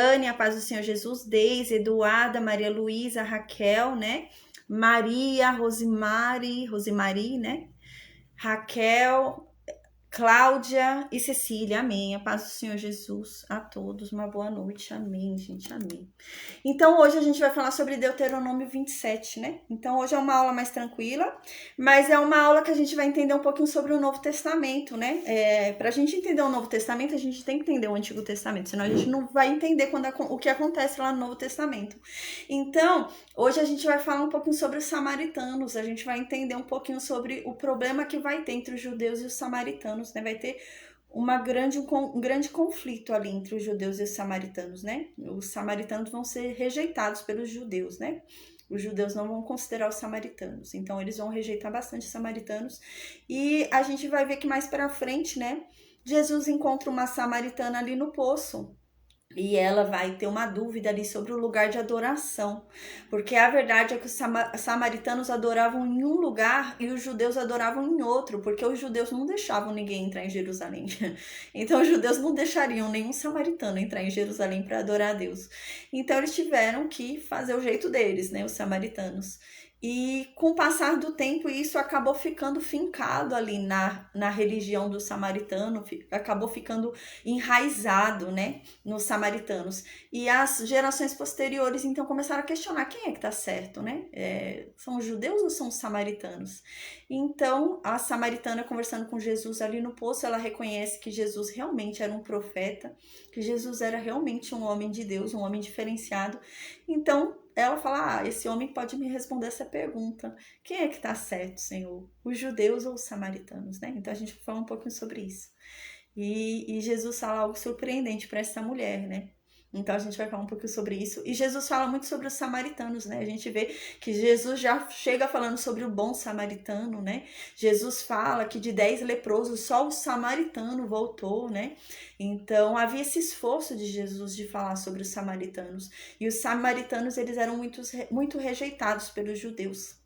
A paz do Senhor Jesus, Deise, Eduarda, Maria Luísa, Raquel, né? Maria, Rosemary, né? Raquel, Cláudia e Cecília, amém. A paz do Senhor Jesus a todos, uma boa noite, amém, gente, amém. Então, hoje a gente vai falar sobre Deuteronômio 27, né? Então, hoje é uma aula mais tranquila, mas é uma aula que a gente vai entender um pouquinho sobre o Novo Testamento, né? Pra gente entender o Novo Testamento, a gente tem que entender o Antigo Testamento, senão a gente não vai entender o que acontece lá no Novo Testamento. Então, hoje a gente vai falar um pouquinho sobre os samaritanos, a gente vai entender um pouquinho sobre o problema que vai ter entre os judeus e os samaritanos, né? Vai ter um grande conflito ali entre os judeus e os samaritanos, né? Os samaritanos vão ser rejeitados pelos judeus, né? Os judeus não vão considerar os samaritanos, então eles vão rejeitar bastante os samaritanos. E a gente vai ver que mais para frente, né? Jesus encontra uma samaritana ali no poço. E ela vai ter uma dúvida ali sobre o lugar de adoração, porque a verdade é que os samaritanos adoravam em um lugar e os judeus adoravam em outro, porque os judeus não deixavam ninguém entrar em Jerusalém. Então os judeus não deixariam nenhum samaritano entrar em Jerusalém para adorar a Deus. Então eles tiveram que fazer o jeito deles, né, os samaritanos. E com o passar do tempo, isso acabou ficando fincado ali na religião do samaritano, acabou ficando enraizado, né, nos samaritanos. E as gerações posteriores, então, começaram a questionar quem é que tá certo, né? São os judeus ou são os samaritanos? Então, a samaritana, conversando com Jesus ali no poço, ela reconhece que Jesus realmente era um profeta, que Jesus era realmente um homem de Deus, um homem diferenciado. Então, ela fala, esse homem pode me responder essa pergunta. Quem é que tá certo, Senhor? Os judeus ou os samaritanos, né? Então, a gente vai falar um pouquinho sobre isso. E Jesus fala algo surpreendente para essa mulher, né? Então a gente vai falar um pouquinho sobre isso. E Jesus fala muito sobre os samaritanos, né? A gente vê que Jesus já chega falando sobre o bom samaritano, né? Jesus fala que de 10 leprosos, só o samaritano voltou, né? Então havia esse esforço de Jesus de falar sobre os samaritanos. E os samaritanos, eles eram muito rejeitados pelos judeus.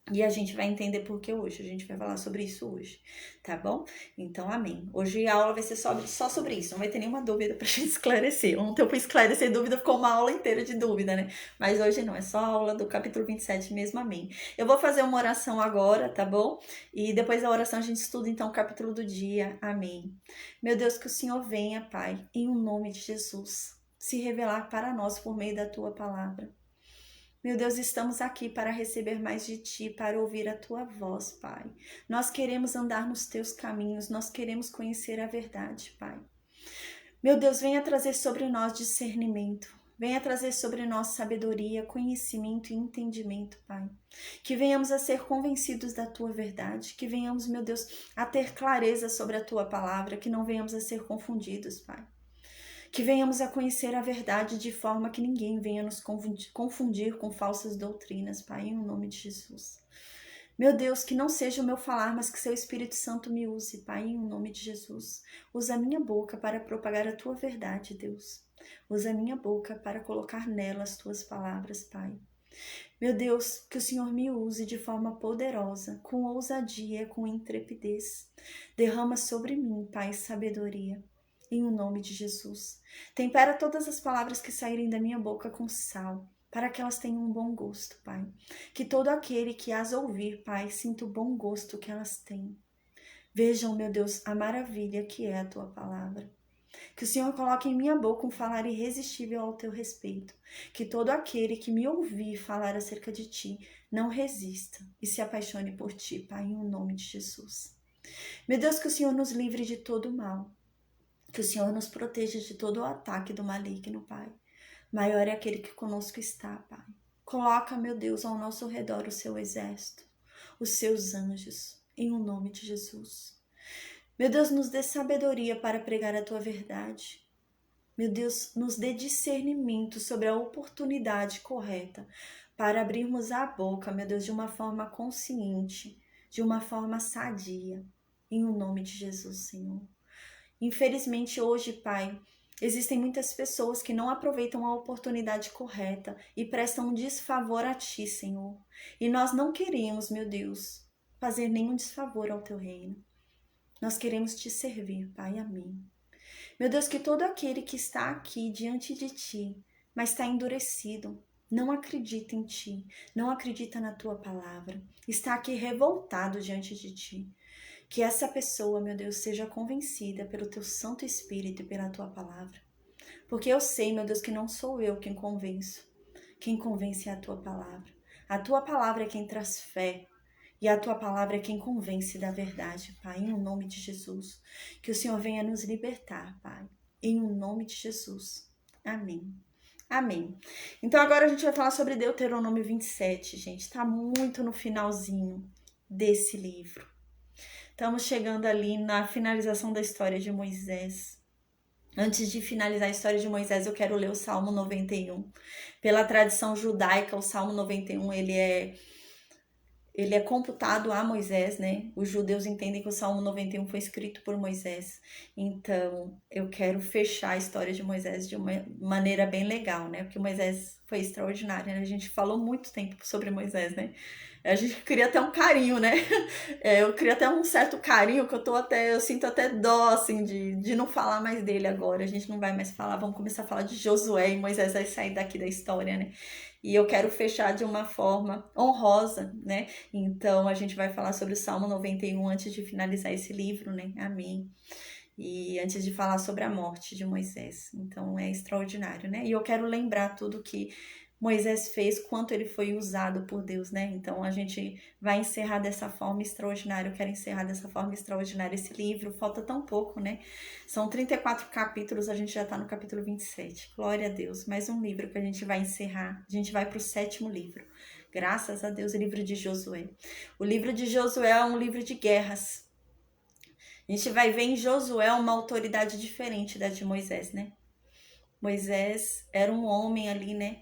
E a gente vai entender por que hoje, a gente vai falar sobre isso hoje, tá bom? Então, amém. Hoje a aula vai ser só sobre isso, não vai ter nenhuma dúvida pra gente esclarecer. Ontem eu fui esclarecer dúvida, ficou uma aula inteira de dúvida, né? Mas hoje não, é só a aula do capítulo 27 mesmo, amém. Eu vou fazer uma oração agora, tá bom? E depois da oração a gente estuda então o capítulo do dia, amém. Meu Deus, que o Senhor venha, Pai, em nome de Jesus, se revelar para nós por meio da Tua palavra. Meu Deus, estamos aqui para receber mais de Ti, para ouvir a Tua voz, Pai. Nós queremos andar nos Teus caminhos, nós queremos conhecer a verdade, Pai. Meu Deus, venha trazer sobre nós discernimento, venha trazer sobre nós sabedoria, conhecimento e entendimento, Pai. Que venhamos a ser convencidos da Tua verdade, que venhamos, meu Deus, a ter clareza sobre a Tua palavra, que não venhamos a ser confundidos, Pai. Que venhamos a conhecer a verdade de forma que ninguém venha nos confundir com falsas doutrinas, Pai, em nome de Jesus. Meu Deus, que não seja o meu falar, mas que seu Espírito Santo me use, Pai, em nome de Jesus. Usa a minha boca para propagar a Tua verdade, Deus. Usa a minha boca para colocar nela as Tuas palavras, Pai. Meu Deus, que o Senhor me use de forma poderosa, com ousadia, com intrepidez. Derrama sobre mim, Pai, sabedoria. Em o nome de Jesus. Tempera todas as palavras que saírem da minha boca com sal, para que elas tenham um bom gosto, Pai. Que todo aquele que as ouvir, Pai, sinta o bom gosto que elas têm. Vejam, meu Deus, a maravilha que é a Tua palavra. Que o Senhor coloque em minha boca um falar irresistível ao Teu respeito. Que todo aquele que me ouvir falar acerca de Ti não resista e se apaixone por Ti, Pai, em nome de Jesus. Meu Deus, que o Senhor nos livre de todo mal. Que o Senhor nos proteja de todo o ataque do maligno, Pai. Maior é aquele que conosco está, Pai. Coloca, meu Deus, ao nosso redor o seu exército, os seus anjos, em o nome de Jesus. Meu Deus, nos dê sabedoria para pregar a Tua verdade. Meu Deus, nos dê discernimento sobre a oportunidade correta para abrirmos a boca, meu Deus, de uma forma consciente, de uma forma sadia, em o nome de Jesus, Senhor. Infelizmente hoje, Pai, existem muitas pessoas que não aproveitam a oportunidade correta e prestam um desfavor a Ti, Senhor. E nós não queremos, meu Deus, fazer nenhum desfavor ao Teu reino. Nós queremos Te servir, Pai. Amém. Meu Deus, que todo aquele que está aqui diante de ti, mas está endurecido, não acredita em ti, não acredita na tua palavra, está aqui revoltado diante de ti. Que essa pessoa, meu Deus, seja convencida pelo teu Santo Espírito e pela tua palavra. Porque eu sei, meu Deus, que não sou eu quem convenço. Quem convence é a tua palavra. A tua palavra é quem traz fé. E a tua palavra é quem convence da verdade, Pai, em nome de Jesus. Que o Senhor venha nos libertar, Pai, em nome de Jesus. Amém. Amém. Então agora a gente vai falar sobre Deuteronômio 27, gente. Está muito no finalzinho desse livro. Estamos chegando ali na finalização da história de Moisés. Antes de finalizar a história de Moisés, eu quero ler o Salmo 91. Pela tradição judaica, o Salmo 91, ele é computado a Moisés, né? Os judeus entendem que o Salmo 91 foi escrito por Moisés. Então, eu quero fechar a história de Moisés de uma maneira bem legal, né? Porque Moisés foi extraordinário, né? A gente falou muito tempo sobre Moisés, né? A gente cria até um carinho, né? Eu crio até um certo carinho que eu sinto até dó, assim, de não falar mais dele agora. A gente não vai mais falar, vamos começar a falar de Josué e Moisés vai sair daqui da história, né? E eu quero fechar de uma forma honrosa, né? Então, a gente vai falar sobre o Salmo 91 antes de finalizar esse livro, né? Amém. E antes de falar sobre a morte de Moisés. Então, é extraordinário, né? E eu quero lembrar tudo que Moisés fez, quanto ele foi usado por Deus, né? Então, a gente vai encerrar dessa forma extraordinária. Eu quero encerrar dessa forma extraordinária esse livro. Falta tão pouco, né? São 34 capítulos, a gente já tá no capítulo 27. Glória a Deus. Mais um livro que a gente vai encerrar. A gente vai pro 7º livro. Graças a Deus, o livro de Josué. O livro de Josué é um livro de guerras. A gente vai ver em Josué uma autoridade diferente da de Moisés, né? Moisés era um homem ali, né?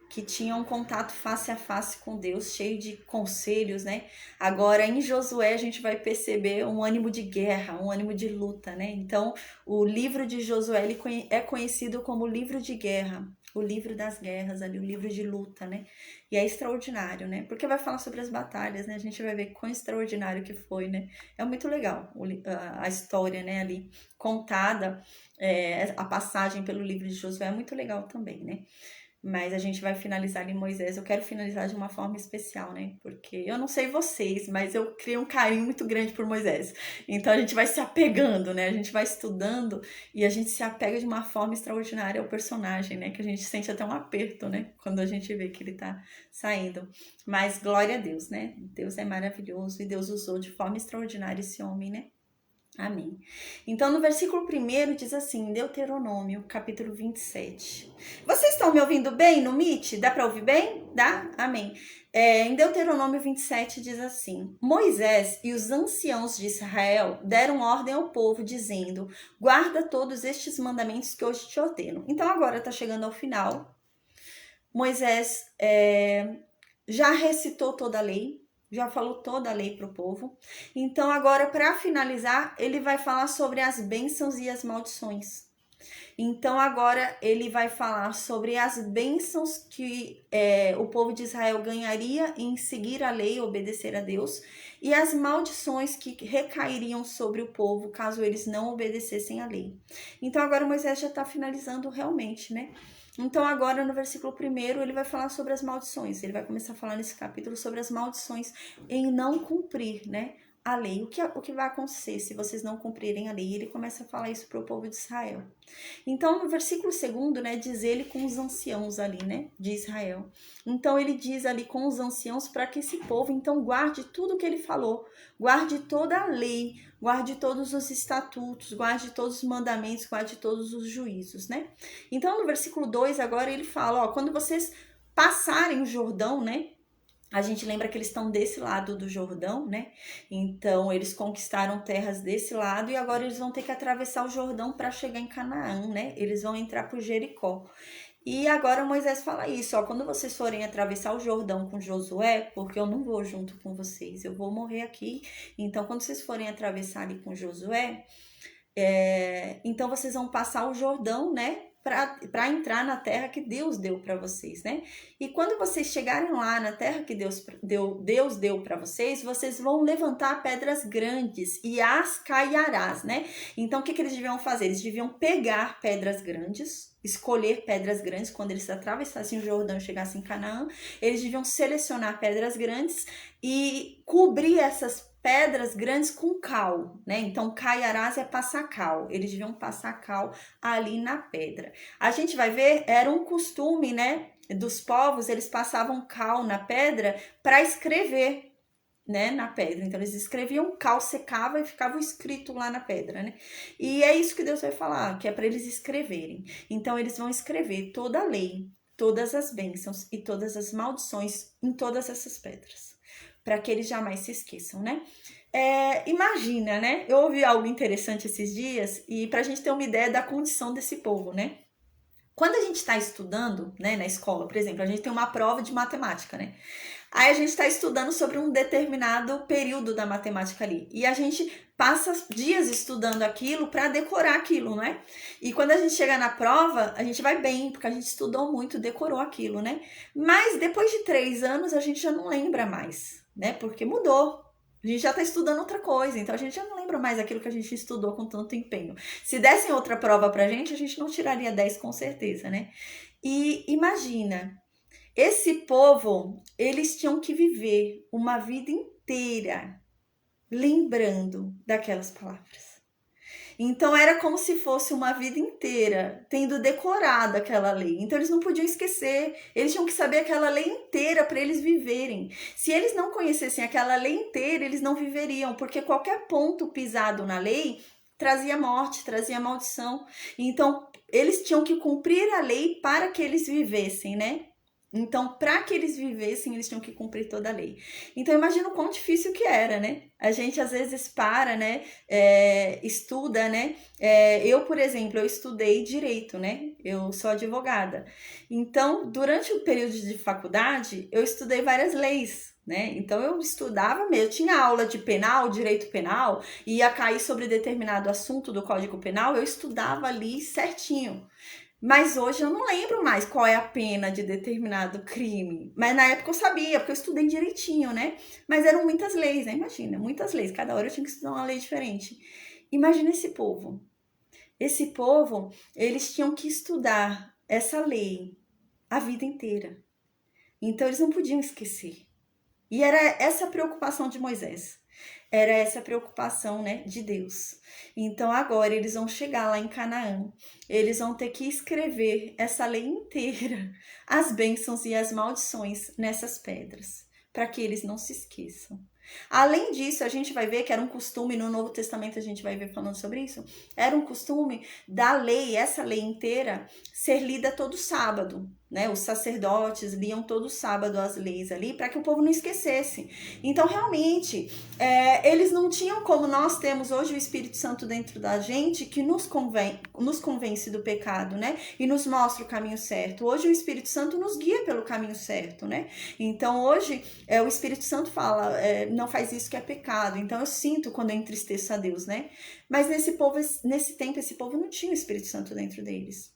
Que tinha um contato face a face com Deus, cheio de conselhos, né? Agora, em Josué, a gente vai perceber um ânimo de guerra, um ânimo de luta, né? Então, o livro de Josué ele é conhecido como o livro de guerra, o livro das guerras ali, o livro de luta, né? E é extraordinário, né? Porque vai falar sobre as batalhas, né? A gente vai ver quão extraordinário que foi, né? É muito legal a história, né? Ali contada, a passagem pelo livro de Josué é muito legal também, né? Mas a gente vai finalizar em Moisés. Eu quero finalizar de uma forma especial, né? Porque eu não sei vocês, mas eu criei um carinho muito grande por Moisés. Então a gente vai se apegando, né? A gente vai estudando e a gente se apega de uma forma extraordinária ao personagem, né? Que a gente sente até um aperto, né? Quando a gente vê que ele tá saindo. Mas glória a Deus, né? Deus é maravilhoso e Deus usou de forma extraordinária esse homem, né? Amém. Então, no versículo 1 diz assim, Deuteronômio, capítulo 27. Vocês estão me ouvindo bem no Meet? Dá para ouvir bem? Dá? Amém. Em Deuteronômio 27 diz assim, Moisés e os anciãos de Israel deram ordem ao povo, dizendo, guarda todos estes mandamentos que hoje te ordeno. Então, agora está chegando ao final. Moisés já recitou toda a lei, já falou toda a lei para o povo. Então, agora, para finalizar, ele vai falar sobre as bênçãos e as maldições. Então, agora, ele vai falar sobre as bênçãos que o povo de Israel ganharia em seguir a lei, obedecer a Deus, e as maldições que recairiam sobre o povo, caso eles não obedecessem a lei. Então, agora, Moisés já está finalizando realmente, né? Então, agora, no versículo 1, ele vai falar sobre as maldições. Ele vai começar a falar nesse capítulo sobre as maldições em não cumprir, né, a lei. O que vai acontecer se vocês não cumprirem a lei? Ele começa a falar isso para o povo de Israel. Então, no versículo 2, né, diz ele com os anciãos ali, né, de Israel. Então, ele diz ali com os anciãos para que esse povo, então, guarde tudo o que ele falou. Guarde toda a lei, guarde todos os estatutos, guarde todos os mandamentos, guarde todos os juízos, né? Então, no versículo 2, agora ele fala, quando vocês passarem o Jordão, né? A gente lembra que eles estão desse lado do Jordão, né? Então, eles conquistaram terras desse lado e agora eles vão ter que atravessar o Jordão para chegar em Canaã, né? Eles vão entrar por Jericó. E agora Moisés fala isso, quando vocês forem atravessar o Jordão com Josué, porque eu não vou junto com vocês, eu vou morrer aqui. Então, quando vocês forem atravessar ali com Josué, então vocês vão passar o Jordão, né? para entrar na terra que Deus deu para vocês, né? E quando vocês chegarem lá na terra que Deus deu para vocês, vocês vão levantar pedras grandes e as caiarás, né? Então, o que eles deviam fazer? Eles deviam pegar pedras grandes, escolher pedras grandes quando eles atravessassem o Jordão e chegassem em Canaã. Eles deviam selecionar pedras grandes e cobrir essas pedras grandes com cal, né? Então, caiarás é passar cal. Eles deviam passar cal ali na pedra. A gente vai ver, era um costume, né, dos povos, eles passavam cal na pedra para escrever, né, na pedra. Então, eles escreviam, cal secava e ficava escrito lá na pedra, né? E é isso que Deus vai falar, que é para eles escreverem. Então, eles vão escrever toda a lei, todas as bênçãos e todas as maldições em todas essas pedras, para que eles jamais se esqueçam, né? Imagina, né? Eu ouvi algo interessante esses dias e para a gente ter uma ideia da condição desse povo, né? Quando a gente está estudando, né, na escola, por exemplo, a gente tem uma prova de matemática, né? Aí a gente está estudando sobre um determinado período da matemática ali. E a gente passa dias estudando aquilo para decorar aquilo, né? E quando a gente chega na prova, a gente vai bem, porque a gente estudou muito, decorou aquilo, né? Mas depois de 3 anos, a gente já não lembra mais, né? Porque mudou. A gente já está estudando outra coisa, então a gente já não lembra mais aquilo que a gente estudou com tanto empenho. Se dessem outra prova pra gente, a gente não tiraria 10 com certeza, né? E imagina, esse povo, eles tinham que viver uma vida inteira lembrando daquelas palavras. Então era como se fosse uma vida inteira tendo decorado aquela lei. Então eles não podiam esquecer, eles tinham que saber aquela lei inteira para eles viverem. Se eles não conhecessem aquela lei inteira, eles não viveriam, porque qualquer ponto pisado na lei trazia morte, trazia maldição. Então eles tinham que cumprir a lei para que eles vivessem, né? Então, para que eles vivessem, eles tinham que cumprir toda a lei. Então, imagina o quão difícil que era, né? A gente, às vezes, para, né? Estuda, né? Eu, por exemplo, eu estudei Direito, né? Eu sou advogada. Então, durante o período de faculdade, eu estudei várias leis, né? Então, eu estudava mesmo. Eu tinha aula de penal, direito penal, ia cair sobre determinado assunto do Código Penal, eu estudava ali certinho. Mas hoje eu não lembro mais qual é a pena de determinado crime. Mas na época eu sabia, porque eu estudei direitinho, né? Mas eram muitas leis, né? Imagina, muitas leis. Cada hora eu tinha que estudar uma lei diferente. Imagina esse povo. Esse povo, eles tinham que estudar essa lei a vida inteira. Então eles não podiam esquecer. E era essa a preocupação de Moisés. Era essa a preocupação, né, de Deus. Então agora eles vão chegar lá em Canaã, eles vão ter que escrever essa lei inteira, as bênçãos e as maldições nessas pedras, para que eles não se esqueçam. Além disso, a gente vai ver que era um costume, no Novo Testamento a gente vai ver falando sobre isso, era um costume da lei, essa lei inteira, ser lida todo sábado, né? Os sacerdotes liam todo sábado as leis ali, para que o povo não esquecesse. Então, realmente, eles não tinham como nós temos hoje o Espírito Santo dentro da gente, que nos convence do pecado, né? E nos mostra o caminho certo. Hoje o Espírito Santo nos guia pelo caminho certo, né? Então, hoje, o Espírito Santo fala, não faz isso que é pecado. Então, eu sinto quando eu entristeço a Deus, né? Mas nesse tempo, esse povo não tinha o Espírito Santo dentro deles.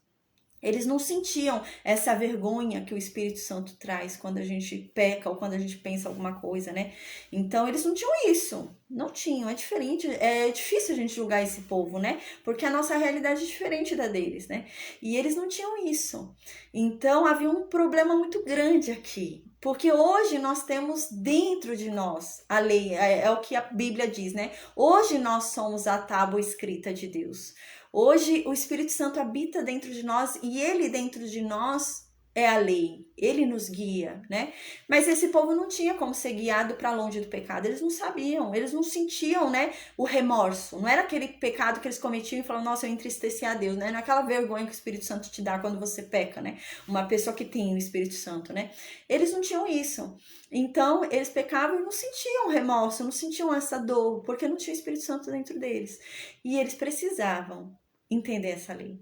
Eles não sentiam essa vergonha que o Espírito Santo traz quando a gente peca ou quando a gente pensa alguma coisa, né? Então, eles não tinham isso. Não tinham, é diferente. É difícil a gente julgar esse povo, né? Porque a nossa realidade é diferente da deles, né? E eles não tinham isso. Então, havia um problema muito grande aqui. Porque hoje nós temos dentro de nós a lei, é o que a Bíblia diz, né? Hoje nós somos a tábua escrita de Deus. Hoje o Espírito Santo habita dentro de nós e ele dentro de nós é a lei, ele nos guia, né? Mas esse povo não tinha como ser guiado para longe do pecado, eles não sabiam, eles não sentiam, né, o remorso, não era aquele pecado que eles cometiam e falavam, nossa, eu entristeci a Deus, né? Não é aquela vergonha que o Espírito Santo te dá quando você peca, né? Uma pessoa que tem o Espírito Santo, né? Eles não tinham isso. Então, eles pecavam e não sentiam remorso, não sentiam essa dor, porque não tinha o Espírito Santo dentro deles. E eles precisavam entender essa lei,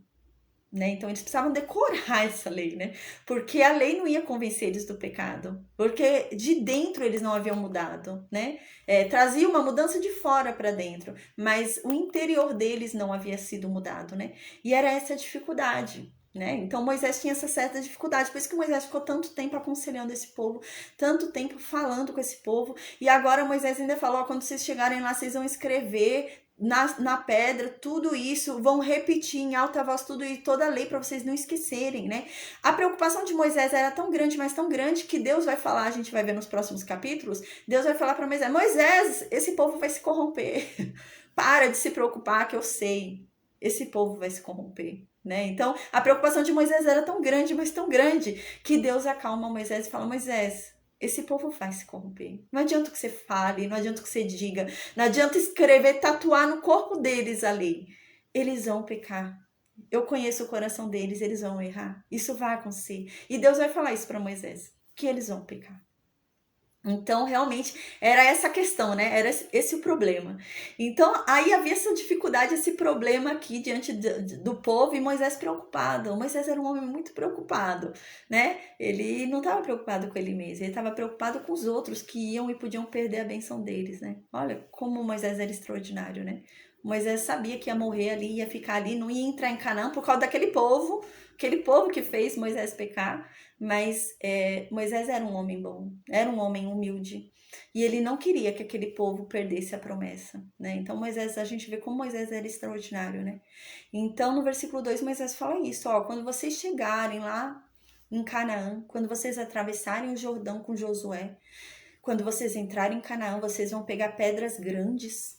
né? Então, eles precisavam decorar essa lei, né? Porque a lei não ia convencer eles do pecado, porque de dentro eles não haviam mudado, né? Trazia uma mudança de fora para dentro, mas o interior deles não havia sido mudado, né? E era essa a dificuldade. né? Então Moisés tinha essa certa dificuldade, por isso que Moisés ficou tanto tempo aconselhando esse povo, tanto tempo falando com esse povo, e agora Moisés ainda falou, ó, quando vocês chegarem lá, vocês vão escrever na pedra tudo isso, vão repetir em alta voz tudo e toda a lei para vocês não esquecerem, né? A preocupação de Moisés era tão grande, mas tão grande, que Deus vai falar, a gente vai ver nos próximos capítulos, Deus vai falar para Moisés, Moisés, esse povo vai se corromper, para de se preocupar que eu sei, esse povo vai se corromper. Né? Então, a preocupação de Moisés era tão grande, mas tão grande, que Deus acalma Moisés e fala, Moisés, esse povo vai se corromper. Não adianta que você fale, não adianta que você diga, não adianta escrever, tatuar no corpo deles a lei. Eles vão pecar. Eu conheço o coração deles, eles vão errar. Isso vai acontecer. E Deus vai falar isso para Moisés, que eles vão pecar. Então, realmente, era essa a questão, né? Era esse o problema. Então, aí havia essa dificuldade, esse problema aqui diante do povo, e Moisés preocupado. Moisés era um homem muito preocupado, né? Ele não estava preocupado com ele mesmo, ele estava preocupado com os outros que iam e podiam perder a benção deles, né? Olha como Moisés era extraordinário, né? Moisés sabia que ia morrer ali, ia ficar ali, não ia entrar em Canaã por causa daquele povo que fez Moisés pecar. Mas Moisés era um homem bom, era um homem humilde, e ele não queria que aquele povo perdesse a promessa, né? Então Moisés, a gente vê como Moisés era extraordinário, né? Então no versículo 2 Moisés fala isso, ó, quando vocês chegarem lá em Canaã, quando vocês atravessarem o Jordão com Josué, quando vocês entrarem em Canaã, vocês vão pegar pedras grandes,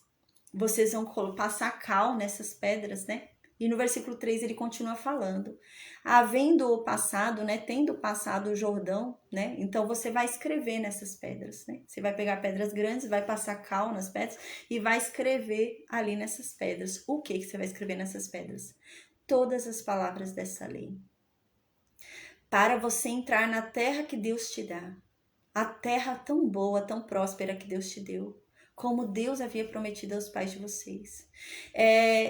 vocês vão passar cal nessas pedras, né? E no versículo 3 ele continua falando, havendo passado, né, tendo passado o Jordão, né, então você vai escrever nessas pedras, né, você vai pegar pedras grandes, vai passar cal nas pedras e vai escrever ali nessas pedras. O que você vai escrever nessas pedras? Todas as palavras dessa lei. Para você entrar na terra que Deus te dá, a terra tão boa, tão próspera que Deus te deu, como Deus havia prometido aos pais de vocês.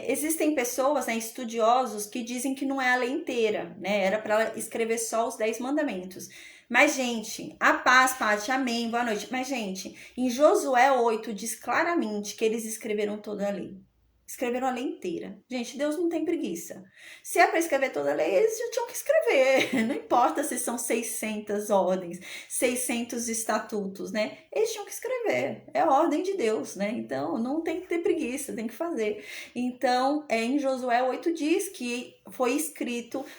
Existem pessoas, né, estudiosos, que dizem que não é a lei inteira, né? Era para escrever só os 10 mandamentos. Mas, gente, a paz, Paty, amém, boa noite. Mas, gente, em Josué 8 diz claramente que eles escreveram toda a lei. Escreveram a lei inteira. Gente, Deus não tem preguiça. Se é para escrever toda a lei, eles já tinham que escrever. Não importa se são 600 ordens, 600 estatutos, né? Eles tinham que escrever. É a ordem de Deus, né? Então, não tem que ter preguiça, tem que fazer. Então, em Josué 8 diz que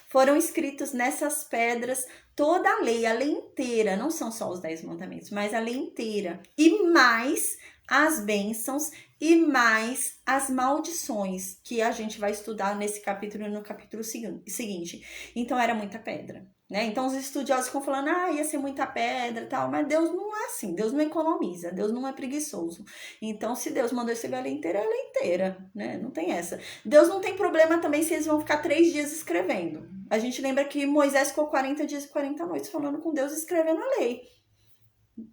foram escritos nessas pedras toda a lei inteira. Não são só os 10 mandamentos, mas a lei inteira. E mais as bênçãos e mais as maldições que a gente vai estudar nesse capítulo e no capítulo seguinte. Então era muita pedra, né? Então os estudiosos ficam falando, ia ser muita pedra e tal, mas Deus não é assim, Deus não economiza, Deus não é preguiçoso. Então se Deus mandou escrever a lei inteira, é a lei inteira, né? Não tem essa. Deus não tem problema também se eles vão ficar 3 dias escrevendo. A gente lembra que Moisés ficou 40 dias e 40 noites falando com Deus, escrevendo a lei.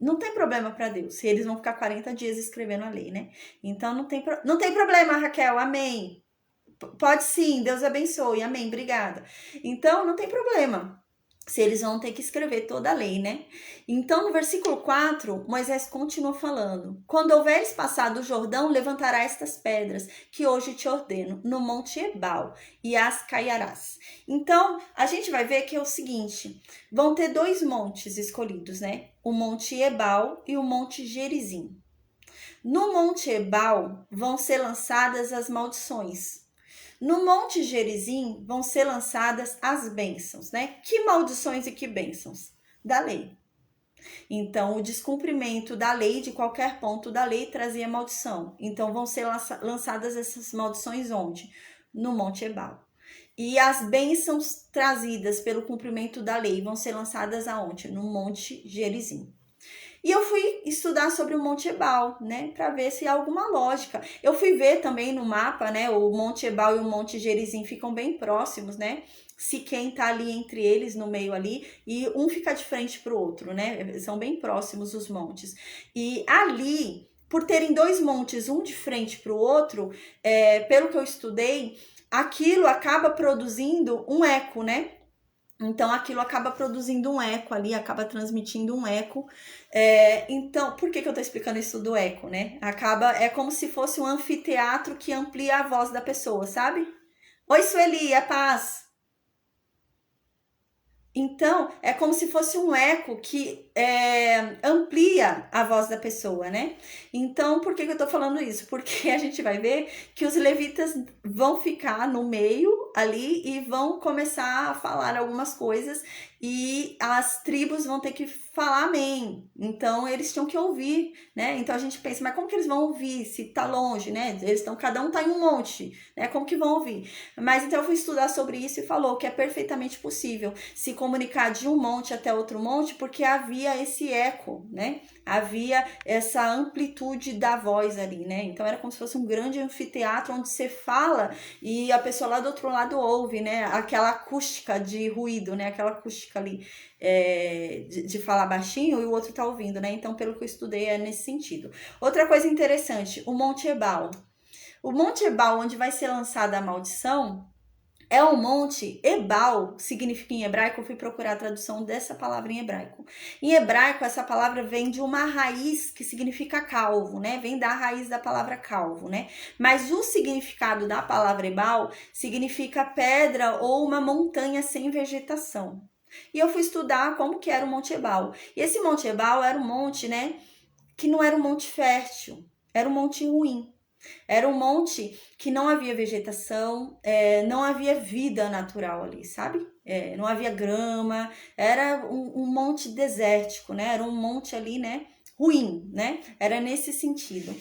Não tem problema para Deus, se eles vão ficar 40 dias escrevendo a lei, né? Então não tem problema, Raquel, amém. Pode sim, Deus abençoe, amém, obrigada. Então não tem problema, se eles vão ter que escrever toda a lei, né? Então no versículo 4, Moisés continua falando, quando houveres passado o Jordão, levantará estas pedras, que hoje te ordeno, no monte Ebal, e as caiarás. Então a gente vai ver que é o seguinte, vão ter 2 montes escolhidos, né? O monte Ebal e o monte Gerizim. No monte Ebal vão ser lançadas as maldições. No monte Gerizim vão ser lançadas as bênçãos, né? Que maldições e que bênçãos? Da lei. Então, o descumprimento da lei, de qualquer ponto da lei, trazia maldição. Então, vão ser lançadas essas maldições onde? No monte Ebal. E as bênçãos trazidas pelo cumprimento da lei vão ser lançadas aonde? No monte Gerizim. E eu fui estudar sobre o Monte Ebal, né, para ver se há alguma lógica. Eu fui ver também no mapa, né, o Monte Ebal e o Monte Gerizim ficam bem próximos, né, se quem tá ali entre eles, no meio ali, e um fica de frente pro outro, né, são bem próximos os montes. E ali, por terem 2 montes, um de frente pro outro, pelo que eu estudei, aquilo acaba produzindo um eco, né, então, aquilo acaba produzindo um eco ali, acaba transmitindo um eco. Então, por que eu tô explicando isso do eco, né? É como se fosse um anfiteatro que amplia a voz da pessoa, sabe? Oi, Sueli, a paz. Então, é como se fosse um eco que amplia a voz da pessoa, né? Então, por que eu tô falando isso? Porque a gente vai ver que os levitas vão ficar no meio ali e vão começar a falar algumas coisas e as tribos vão ter que falar amém. Então, eles tinham que ouvir, né? Então, a gente pensa, mas como que eles vão ouvir se tá longe, né? Cada um tá em um monte, né? Como que vão ouvir? Mas, então, eu fui estudar sobre isso e falou que é perfeitamente possível se comunicar de um monte até outro monte, porque havia esse eco, né? Havia essa amplitude da voz ali, né? Então, era como se fosse um grande anfiteatro onde você fala e a pessoa lá do outro lado ouve, né? Aquela acústica de ruído, né? Aquela acústica ali de falar baixinho e o outro tá ouvindo, né? Então, pelo que eu estudei, é nesse sentido. Outra coisa interessante, o Monte Ebal. O Monte Ebal, onde vai ser lançada a maldição, é um monte. Ebal significa em hebraico, eu fui procurar a tradução dessa palavra em hebraico. Em hebraico, essa palavra vem de uma raiz que significa calvo, né? Vem da raiz da palavra calvo, né? Mas o significado da palavra Ebal significa pedra ou uma montanha sem vegetação. E eu fui estudar como que era o Monte Ebal. E esse Monte Ebal era um monte, né? Que não era um monte fértil, era um monte ruim. Era um monte que não havia vegetação, não havia vida natural ali, sabe? Não havia grama, era um monte desértico, né? Era um monte ali, né? Ruim, né? Era nesse sentido.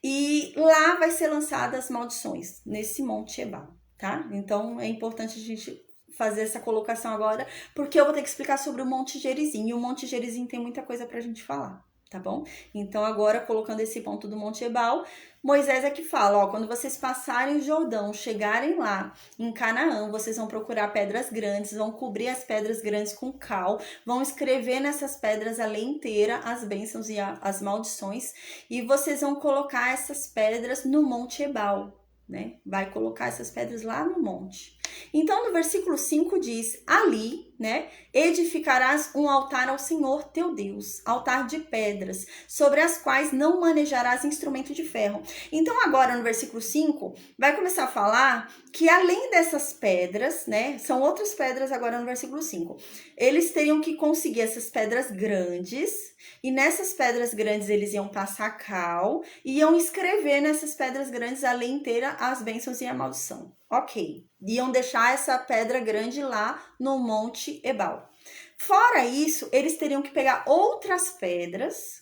E lá vai ser lançadas as maldições, nesse Monte Ebal, tá? Então, é importante a gente fazer essa colocação agora, porque eu vou ter que explicar sobre o Monte Gerizim. E o Monte Gerizim tem muita coisa pra gente falar, tá bom? Então, agora, colocando esse ponto do Monte Ebal, Moisés é que fala, ó, quando vocês passarem o Jordão, chegarem lá em Canaã, vocês vão procurar pedras grandes, vão cobrir as pedras grandes com cal, vão escrever nessas pedras a lei inteira, as bênçãos e as maldições, e vocês vão colocar essas pedras no Monte Ebal, né? Vai colocar essas pedras lá no monte. Então, no versículo 5 diz, ali, né, edificarás um altar ao Senhor teu Deus, altar de pedras, sobre as quais não manejarás instrumento de ferro. Então, agora no versículo 5, vai começar a falar que além dessas pedras, né, são outras pedras agora no versículo 5, eles teriam que conseguir essas pedras grandes, e nessas pedras grandes eles iam passar cal, e iam escrever nessas pedras grandes a lei inteira, as bênçãos e a maldição. Ok, iam deixar essa pedra grande lá no Monte Ebal. Fora isso, eles teriam que pegar outras pedras,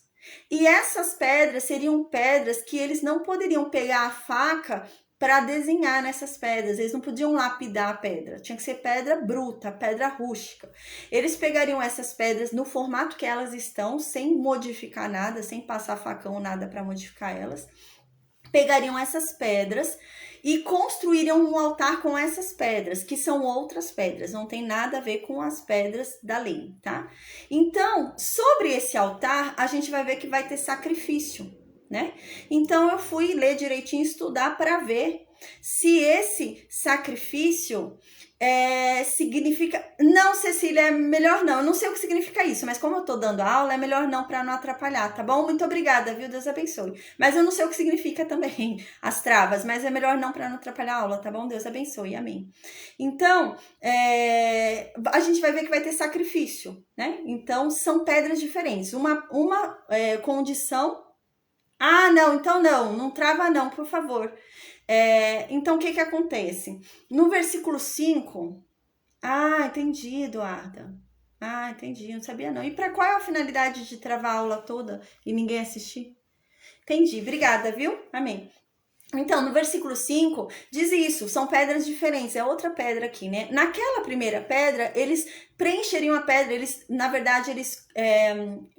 e essas pedras seriam pedras que eles não poderiam pegar a faca para desenhar nessas pedras, eles não podiam lapidar a pedra, tinha que ser pedra bruta, pedra rústica. Eles pegariam essas pedras no formato que elas estão, sem modificar nada, sem passar facão ou nada para modificar elas, pegariam essas pedras e construiriam um altar com essas pedras, que são outras pedras, não tem nada a ver com as pedras da lei, tá? Então, sobre esse altar, a gente vai ver que vai ter sacrifício, né? Então, eu fui ler direitinho, estudar para ver se esse sacrifício significa... Não, Cecília, é melhor não. Eu não sei o que significa isso, mas como eu tô dando aula, é melhor não para não atrapalhar, tá bom? Muito obrigada, viu? Deus abençoe. Mas eu não sei o que significa também as travas, mas é melhor não para não atrapalhar a aula, tá bom? Deus abençoe, amém. Então, a gente vai ver que vai ter sacrifício, né? Então, são pedras diferentes. Uma condição... Ah, não, então não trava não, por favor. Então, o que acontece? No versículo 5... Ah, entendi, Eduarda. Ah, entendi, não sabia não. E para qual é a finalidade de travar a aula toda e ninguém assistir? Entendi, obrigada, viu? Amém. Então, no versículo 5, diz isso, são pedras diferentes, é outra pedra aqui, né? Naquela primeira pedra, eles preencheriam a pedra, eles, na verdade, eles,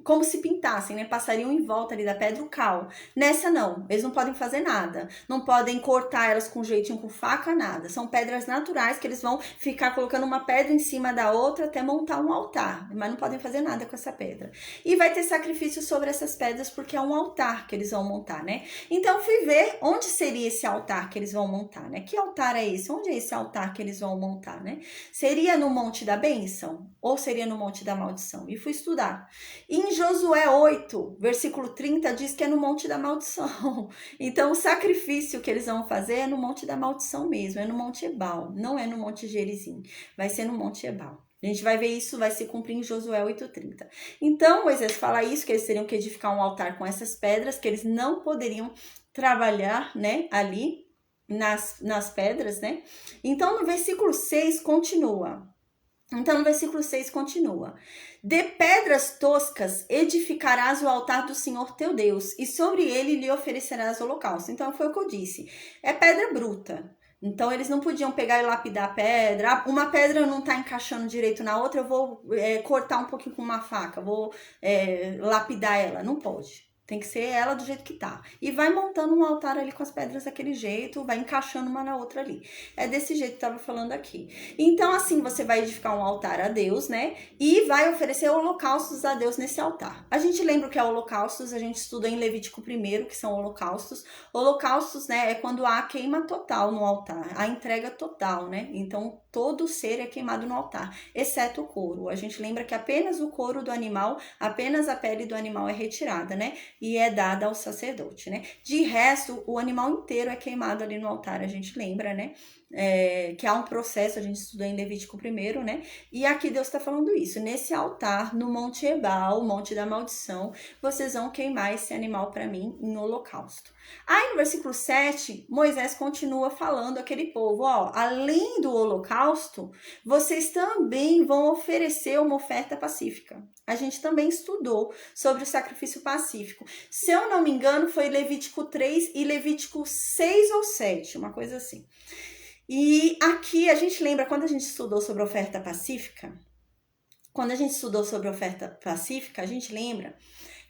como se pintassem, né? Passariam em volta ali da pedra o cal. Nessa não, eles não podem fazer nada, não podem cortar elas com jeitinho, com faca, nada. São pedras naturais que eles vão ficar colocando uma pedra em cima da outra até montar um altar, mas não podem fazer nada com essa pedra. E vai ter sacrifício sobre essas pedras porque é um altar que eles vão montar, né? Então, fui ver onde seria esse altar que eles vão montar, né? Que altar é esse? Onde é esse altar que eles vão montar, né? Seria no Monte da Bênção ou seria no Monte da Maldição? E fui estudar. E em Josué 8, versículo 30, diz que é no Monte da Maldição. Então, o sacrifício que eles vão fazer é no Monte da Maldição mesmo, é no Monte Ebal, não é no Monte Gerizim, vai ser no Monte Ebal. A gente vai ver isso, vai se cumprir em Josué 8:30. Então, Moisés fala isso, que eles teriam que edificar um altar com essas pedras, que eles não poderiam trabalhar, né, ali nas pedras, né? Então, no versículo 6 continua. De pedras toscas edificarás o altar do Senhor teu Deus, e sobre ele lhe oferecerás holocausto. Então, foi o que eu disse. É pedra bruta. Então, eles não podiam pegar e lapidar a pedra. Uma pedra não está encaixando direito na outra, eu vou cortar um pouquinho com uma faca, vou lapidar ela. Não pode. Tem que ser ela do jeito que tá. E vai montando um altar ali com as pedras daquele jeito, vai encaixando uma na outra ali. É desse jeito que eu tava falando aqui. Então, assim, você vai edificar um altar a Deus, né? E vai oferecer holocaustos a Deus nesse altar. A gente lembra o que é holocaustos, a gente estuda em Levítico 1, que são holocaustos. Holocaustos, né, é quando há queima total no altar, a entrega total, né? Então, todo ser é queimado no altar, exceto o couro. A gente lembra que apenas o couro do animal, apenas a pele do animal é retirada, né? E é dada ao sacerdote, né? De resto, o animal inteiro é queimado ali no altar, a gente lembra, né? Que há um processo, a gente estudou em Levítico 1, né? E aqui Deus está falando isso. Nesse altar, no Monte Ebal, o Monte da Maldição, vocês vão queimar esse animal para mim em holocausto. Aí no versículo 7, Moisés continua falando àquele povo, ó, além do holocausto, vocês também vão oferecer uma oferta pacífica. A gente também estudou sobre o sacrifício pacífico. Se eu não me engano, foi Levítico 3 e Levítico 6 ou 7, uma coisa assim. E aqui a gente lembra, quando a gente estudou sobre a oferta pacífica, a gente lembra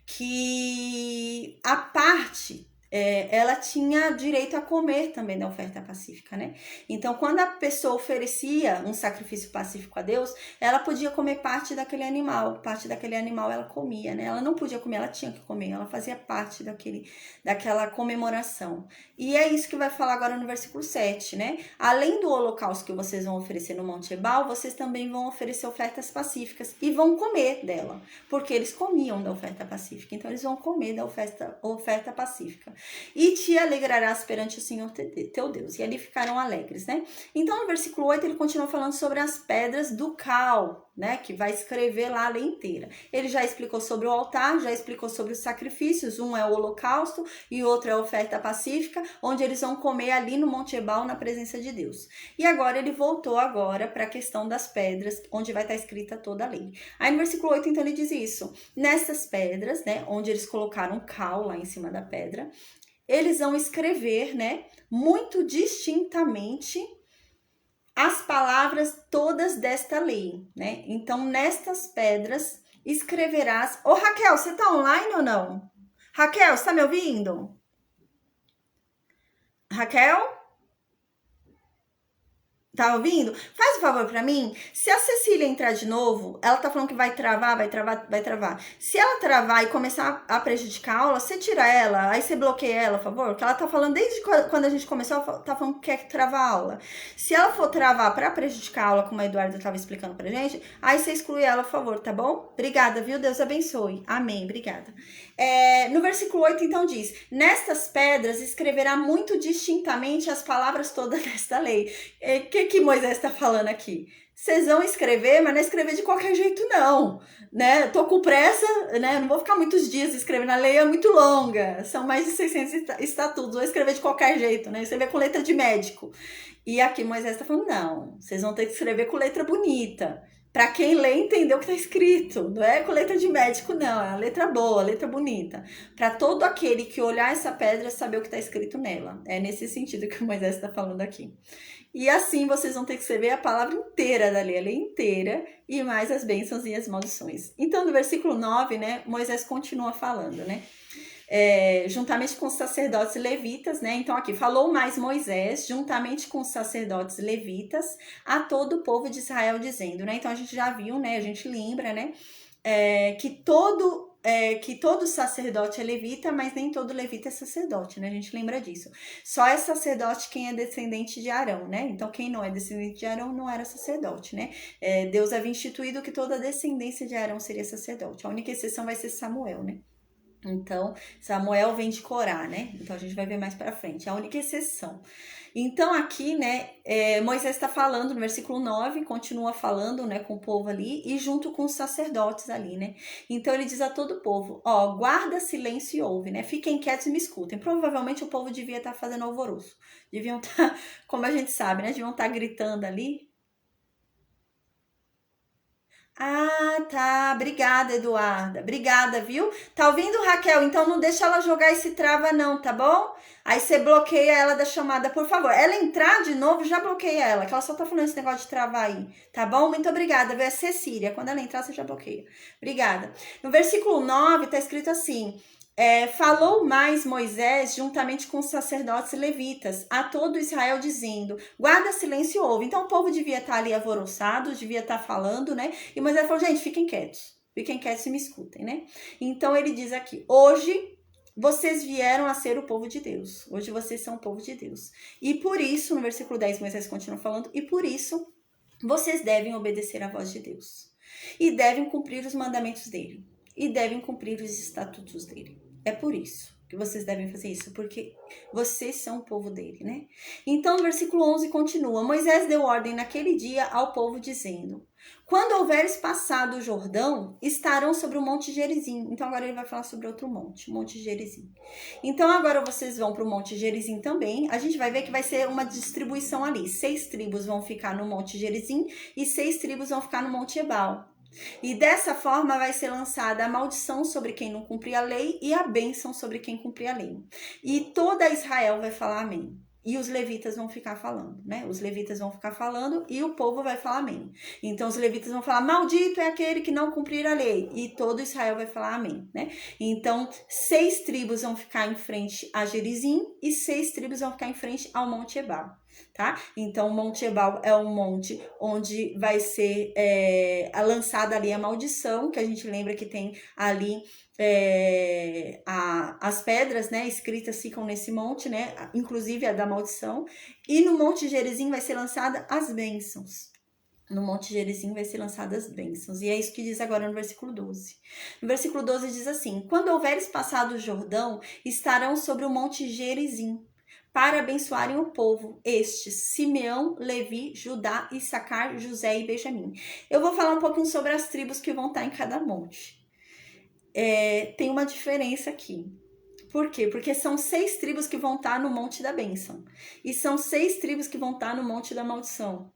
que a parte ela tinha direito a comer também da oferta pacífica, né? Então, quando a pessoa oferecia um sacrifício pacífico a Deus, ela podia comer parte daquele animal ela comia, né? Ela não podia comer, ela tinha que comer, ela fazia parte daquela comemoração. E é isso que vai falar agora no versículo 7, né? Além do holocausto que vocês vão oferecer no Monte Ebal, vocês também vão oferecer ofertas pacíficas e vão comer dela, porque eles comiam da oferta pacífica, então eles vão comer da oferta pacífica. E te alegrarás perante o Senhor teu Deus. E ali ficaram alegres, né? Então, no versículo 8, ele continua falando sobre as pedras do cal, né? Que vai escrever lá a lei inteira. Ele já explicou sobre o altar, já explicou sobre os sacrifícios. Um é o holocausto e o outro é a oferta pacífica, onde eles vão comer ali no Monte Ebal, na presença de Deus. E agora, ele voltou para a questão das pedras, onde vai estar escrita toda a lei. Aí, no versículo 8, então, ele diz isso. Nessas pedras, né? Onde eles colocaram cal lá em cima da pedra, eles vão escrever, né, muito distintamente as palavras todas desta lei, né? Então, nestas pedras escreverás... Ô, Raquel, você tá online ou não? Raquel, você tá me ouvindo? Raquel? Tá ouvindo? Faz um favor pra mim. Se a Cecília entrar de novo, ela tá falando que vai travar. Se ela travar e começar a prejudicar a aula, você tira ela, aí você bloqueia ela, por favor. Que ela tá falando desde quando a gente começou, tá falando que quer travar a aula. Se ela for travar pra prejudicar a aula, como a Eduarda tava explicando pra gente, aí você exclui ela, por favor, tá bom? Obrigada, viu? Deus abençoe. Amém, obrigada. No versículo 8, então, diz: nestas pedras escreverá muito distintamente as palavras todas desta lei. O que Moisés está falando aqui? Vocês vão escrever, mas não é escrever de qualquer jeito, não. Né? Tô com pressa, né? Não vou ficar muitos dias escrevendo. A lei é muito longa. São mais de 600 estatutos. Vou escrever de qualquer jeito, né? Escrever com letra de médico. E aqui Moisés está falando, não. Vocês vão ter que escrever com letra bonita. Para quem lê, entender o que está escrito. Não é com letra de médico, não. É a letra boa, a letra bonita. Para todo aquele que olhar essa pedra, saber o que está escrito nela. É nesse sentido que o Moisés está falando aqui. E assim vocês vão ter que escrever a palavra inteira da lei, a lei inteira, e mais as bênçãos e as maldições. Então, no versículo 9, né, Moisés continua falando, né? Juntamente com os sacerdotes levitas, né? Então aqui, falou mais Moisés, juntamente com os sacerdotes levitas, a todo o povo de Israel, dizendo, né? Então a gente já viu, né? A gente lembra, né? Que todo sacerdote é levita, mas nem todo levita é sacerdote, né? A gente lembra disso. Só é sacerdote quem é descendente de Arão, né? Então, quem não é descendente de Arão não era sacerdote, né? Deus havia instituído que toda a descendência de Arão seria sacerdote. A única exceção vai ser Samuel, né? Então, Samuel vem de Corá, né? Então, a gente vai ver mais pra frente. É a única exceção. Então, aqui, né, Moisés está falando no versículo 9, continua falando, né, com o povo ali, e junto com os sacerdotes ali, né? Então, ele diz a todo o povo, ó, guarda silêncio e ouve, né? Fiquem quietos e me escutem. Provavelmente, o povo devia estar fazendo alvoroço. Deviam estar, como a gente sabe, né? Deviam estar gritando ali. Ah, tá. Obrigada, Eduarda. Obrigada, viu? Tá ouvindo, Raquel? Então não deixa ela jogar esse trava, não, tá bom? Aí você bloqueia ela da chamada, por favor. Ela entrar de novo, já bloqueia ela, que ela só tá falando esse negócio de travar aí, tá bom? Muito obrigada, viu? É Cecília. Quando ela entrar, você já bloqueia. Obrigada. No versículo 9, tá escrito assim: falou mais Moisés juntamente com os sacerdotes e levitas a todo Israel, dizendo: guarda silêncio e ouve. Então o povo devia estar ali alvoroçado, devia estar falando, né? E Moisés falou: gente, fiquem quietos e me escutem, né? Então ele diz aqui: hoje vocês vieram a ser o povo de Deus. Hoje vocês são o povo de Deus. E por isso, no versículo 10, Moisés continua falando: e por isso vocês devem obedecer à voz de Deus. E devem cumprir os mandamentos dele. E devem cumprir os estatutos dele. É por isso que vocês devem fazer isso, porque vocês são o povo dele, né? Então, no versículo 11 continua: Moisés deu ordem naquele dia ao povo, dizendo: quando houveres passado o Jordão, estarão sobre o Monte Gerizim. Então, agora ele vai falar sobre outro monte, Monte Gerizim. Então, agora vocês vão para o Monte Gerizim também. A gente vai ver que vai ser uma distribuição ali. 6 tribos vão ficar no Monte Gerizim e 6 tribos vão ficar no Monte Ebal. E dessa forma vai ser lançada a maldição sobre quem não cumprir a lei e a bênção sobre quem cumprir a lei. E toda Israel vai falar amém. E os levitas vão ficar falando, né? Os levitas vão ficar falando e o povo vai falar amém. Então os levitas vão falar: maldito é aquele que não cumprir a lei. E todo Israel vai falar amém, né? Então 6 tribos vão ficar em frente a Gerizim e 6 tribos vão ficar em frente ao Monte Ebal. Tá? Então, o Monte Ebal é um monte onde vai ser lançada ali a maldição, que a gente lembra que tem ali as pedras, né, escritas ficam nesse monte, né, inclusive a da maldição. E no Monte Gerizim vai ser lançada as bênçãos. No Monte Gerizim vai ser lançadas as bênçãos. E é isso que diz agora no versículo 12. No versículo 12 diz assim: quando houveres passado o Jordão, estarão sobre o Monte Gerizim, para abençoarem o povo, estes: Simeão, Levi, Judá, Issacar, José e Benjamim. Eu vou falar um pouquinho sobre as tribos que vão estar em cada monte. Tem uma diferença aqui. Por quê? Porque são 6 tribos que vão estar no Monte da Bênção. E são 6 tribos que vão estar no Monte da Maldição.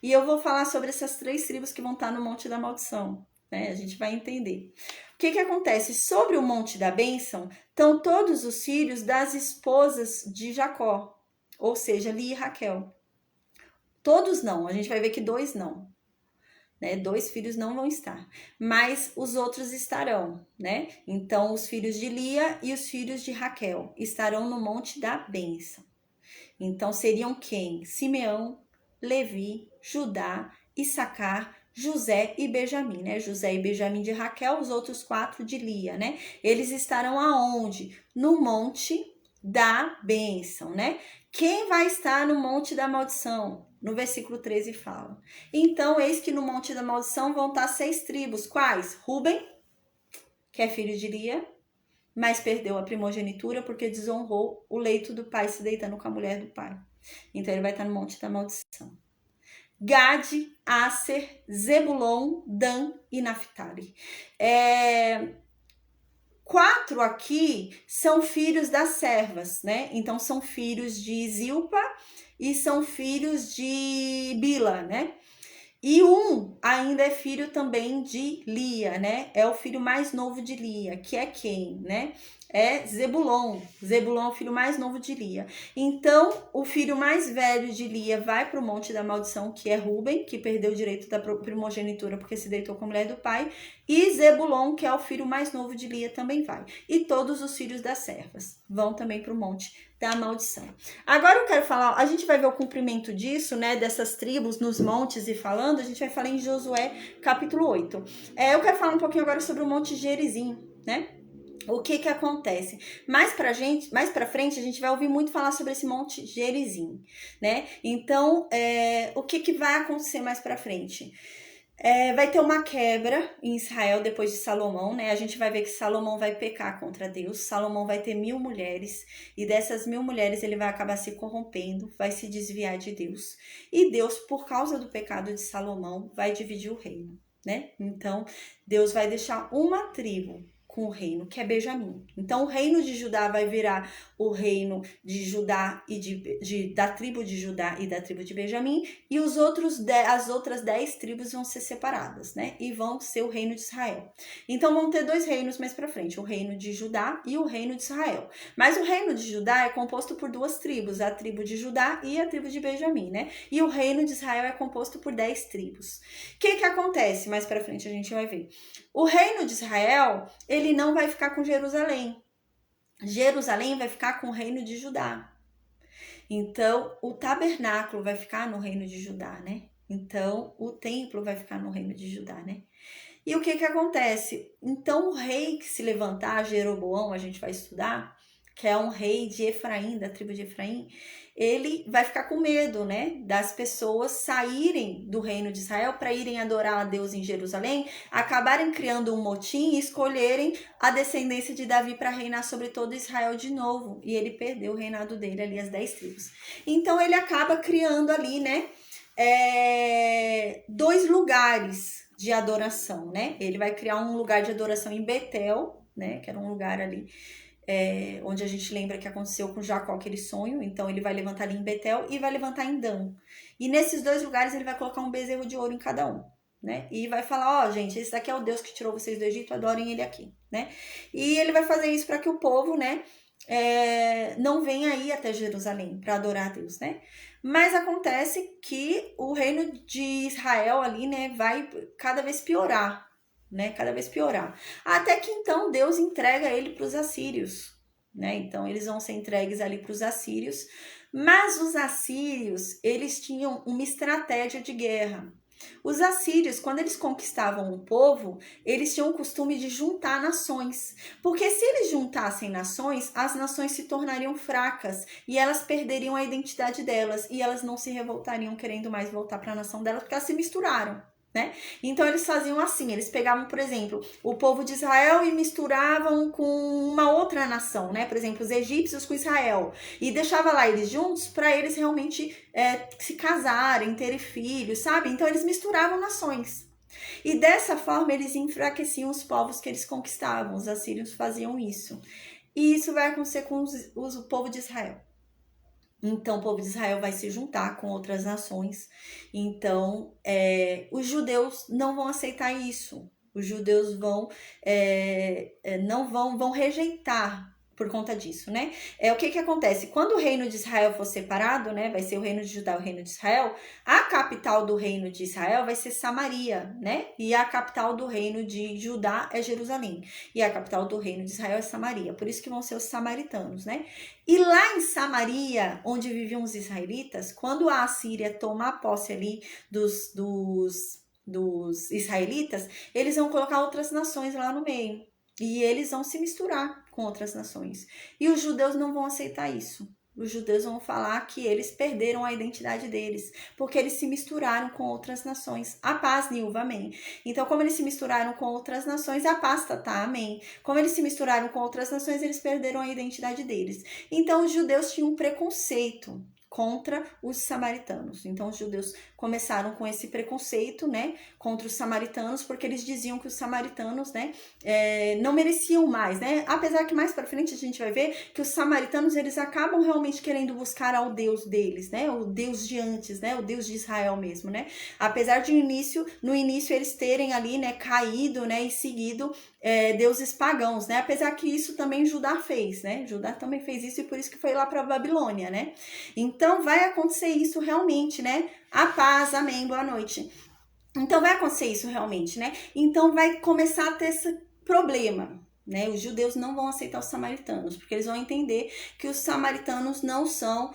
E eu vou falar sobre essas 3 tribos que vão estar no Monte da Maldição, né? A gente vai entender. O que acontece? Sobre o Monte da Bênção estão todos os filhos das esposas de Jacó, ou seja, Lia e Raquel. Todos não, a gente vai ver que 2 não, né? 2 filhos não vão estar, mas os outros estarão, né? Então, os filhos de Lia e os filhos de Raquel estarão no Monte da Bênção. Então, seriam quem? Simeão, Levi, Judá, Issacar, José e Benjamim, né? José e Benjamim de Raquel, os outros 4 de Lia, né? Eles estarão aonde? No Monte da Bênção, né? Quem vai estar no Monte da Maldição? No versículo 13 fala: então, eis que no Monte da Maldição vão estar 6 tribos. Quais? Ruben, que é filho de Lia, mas perdeu a primogenitura porque desonrou o leito do pai se deitando com a mulher do pai. Então, ele vai estar no Monte da Maldição. Gade, Aser, Zebulon, Dan e Naphtali. 4 aqui são filhos das servas, né? Então, são filhos de Zilpa e são filhos de Bila, né? E 1 ainda é filho também de Lia, né? É o filho mais novo de Lia, que é quem, né? É Zebulon. Zebulon é o filho mais novo de Lia. Então, o filho mais velho de Lia vai para o Monte da Maldição, que é Ruben, que perdeu o direito da primogenitura porque se deitou com a mulher do pai. E Zebulon, que é o filho mais novo de Lia, também vai. E todos os filhos das servas vão também para o Monte da Maldição. Agora eu quero falar, a gente vai ver o cumprimento disso, né, dessas tribos nos montes e falando, a gente vai falar em Josué capítulo 8. Eu quero falar um pouquinho agora sobre o Monte Gerizim, né? O que acontece? Mais pra frente, a gente vai ouvir muito falar sobre esse Monte Gerizim, né? Então, o que vai acontecer mais pra frente? Vai ter uma quebra em Israel depois de Salomão, né? A gente vai ver que Salomão vai pecar contra Deus. Salomão vai ter 1000 mulheres, e dessas 1000 mulheres ele vai acabar se corrompendo, vai se desviar de Deus. E Deus, por causa do pecado de Salomão, vai dividir o reino, né? Então, Deus vai deixar uma tribo com o reino, que é Benjamim. Então, o reino de Judá vai virar o reino de Judá e da tribo de Judá e da tribo de Benjamim, e as outras 10 tribos vão ser separadas, né? E vão ser o reino de Israel. Então, vão ter 2 reinos mais para frente, o reino de Judá e o reino de Israel. Mas o reino de Judá é composto por 2 tribos, a tribo de Judá e a tribo de Benjamim, né? E o reino de Israel é composto por 10 tribos. O que acontece? Mais para frente a gente vai ver. O reino de Israel, ele não vai ficar com Jerusalém. Jerusalém vai ficar com o reino de Judá. Então, o tabernáculo vai ficar no reino de Judá, né? Então, o templo vai ficar no reino de Judá, né? E o que acontece? Então, o rei que se levantar, Jeroboão, a gente vai estudar, que é um rei de Efraim, da tribo de Efraim, ele vai ficar com medo, né, das pessoas saírem do reino de Israel para irem adorar a Deus em Jerusalém, acabarem criando um motim e escolherem a descendência de Davi para reinar sobre todo Israel de novo. E ele perdeu o reinado dele ali, as 10 tribos. Então ele acaba criando ali, né, 2 lugares de adoração, né? Ele vai criar um lugar de adoração em Betel, né, que era um lugar ali onde a gente lembra que aconteceu com Jacó aquele sonho. Então ele vai levantar ali em Betel e vai levantar em Dan. E nesses 2 lugares ele vai colocar um bezerro de ouro em cada um, né? E vai falar, gente, esse daqui é o Deus que tirou vocês do Egito, adorem ele aqui, né? E ele vai fazer isso para que o povo, né, não venha aí até Jerusalém para adorar a Deus, né? Mas acontece que o reino de Israel ali, né, vai cada vez piorar, né? Cada vez piorar. Até que então Deus entrega ele para os assírios, né? Então eles vão ser entregues ali para os assírios. Mas os assírios, eles tinham uma estratégia de guerra. Os assírios, quando eles conquistavam um povo, eles tinham o costume de juntar nações. Porque se eles juntassem nações, as nações se tornariam fracas e elas perderiam a identidade delas e elas não se revoltariam querendo mais voltar para a nação delas, porque elas se misturaram, né? Então eles faziam assim, eles pegavam, por exemplo, o povo de Israel e misturavam com uma outra nação, né? Por exemplo, os egípcios com Israel, e deixava lá eles juntos para eles realmente se casarem, terem filhos, sabe? Então eles misturavam nações. E dessa forma eles enfraqueciam os povos que eles conquistavam. Os assírios faziam isso. E isso vai acontecer com o povo de Israel. Então, o povo de Israel vai se juntar com outras nações. Então, os judeus não vão aceitar isso. Os judeus não vão rejeitar por conta disso, né? O que acontece? Quando o reino de Israel for separado, né? Vai ser o reino de Judá e o reino de Israel. A capital do reino de Israel vai ser Samaria, né? E a capital do reino de Judá é Jerusalém. E a capital do reino de Israel é Samaria. Por isso que vão ser os samaritanos, né? E lá em Samaria, onde viviam os israelitas, quando a Assíria tomar posse ali dos israelitas, eles vão colocar outras nações lá no meio. E eles vão se misturar com outras nações. E os judeus não vão aceitar isso. Os judeus vão falar que eles perderam a identidade deles, porque eles se misturaram com outras nações. A paz, Nilva, amém. Então, como eles se misturaram com outras nações, a paz, tá, amém. Como eles se misturaram com outras nações, eles perderam a identidade deles. Então, os judeus tinham um preconceito contra os samaritanos. Então, os judeus começaram com esse preconceito, né, contra os samaritanos, porque eles diziam que os samaritanos, né, não mereciam mais, né, apesar que mais para frente a gente vai ver que os samaritanos, eles acabam realmente querendo buscar ao Deus deles, né, o Deus de antes, né, o Deus de Israel mesmo, né, apesar de no início eles terem ali, né, caído, né, e seguido deuses pagãos, né, apesar que isso também Judá fez, né, Judá também fez isso e por isso que foi lá para a Babilônia, né, então vai acontecer isso realmente, né, a paz, amém, boa noite. Então vai acontecer isso realmente, né? Então vai começar a ter esse problema, né? Os judeus não vão aceitar os samaritanos, porque eles vão entender que os samaritanos não são,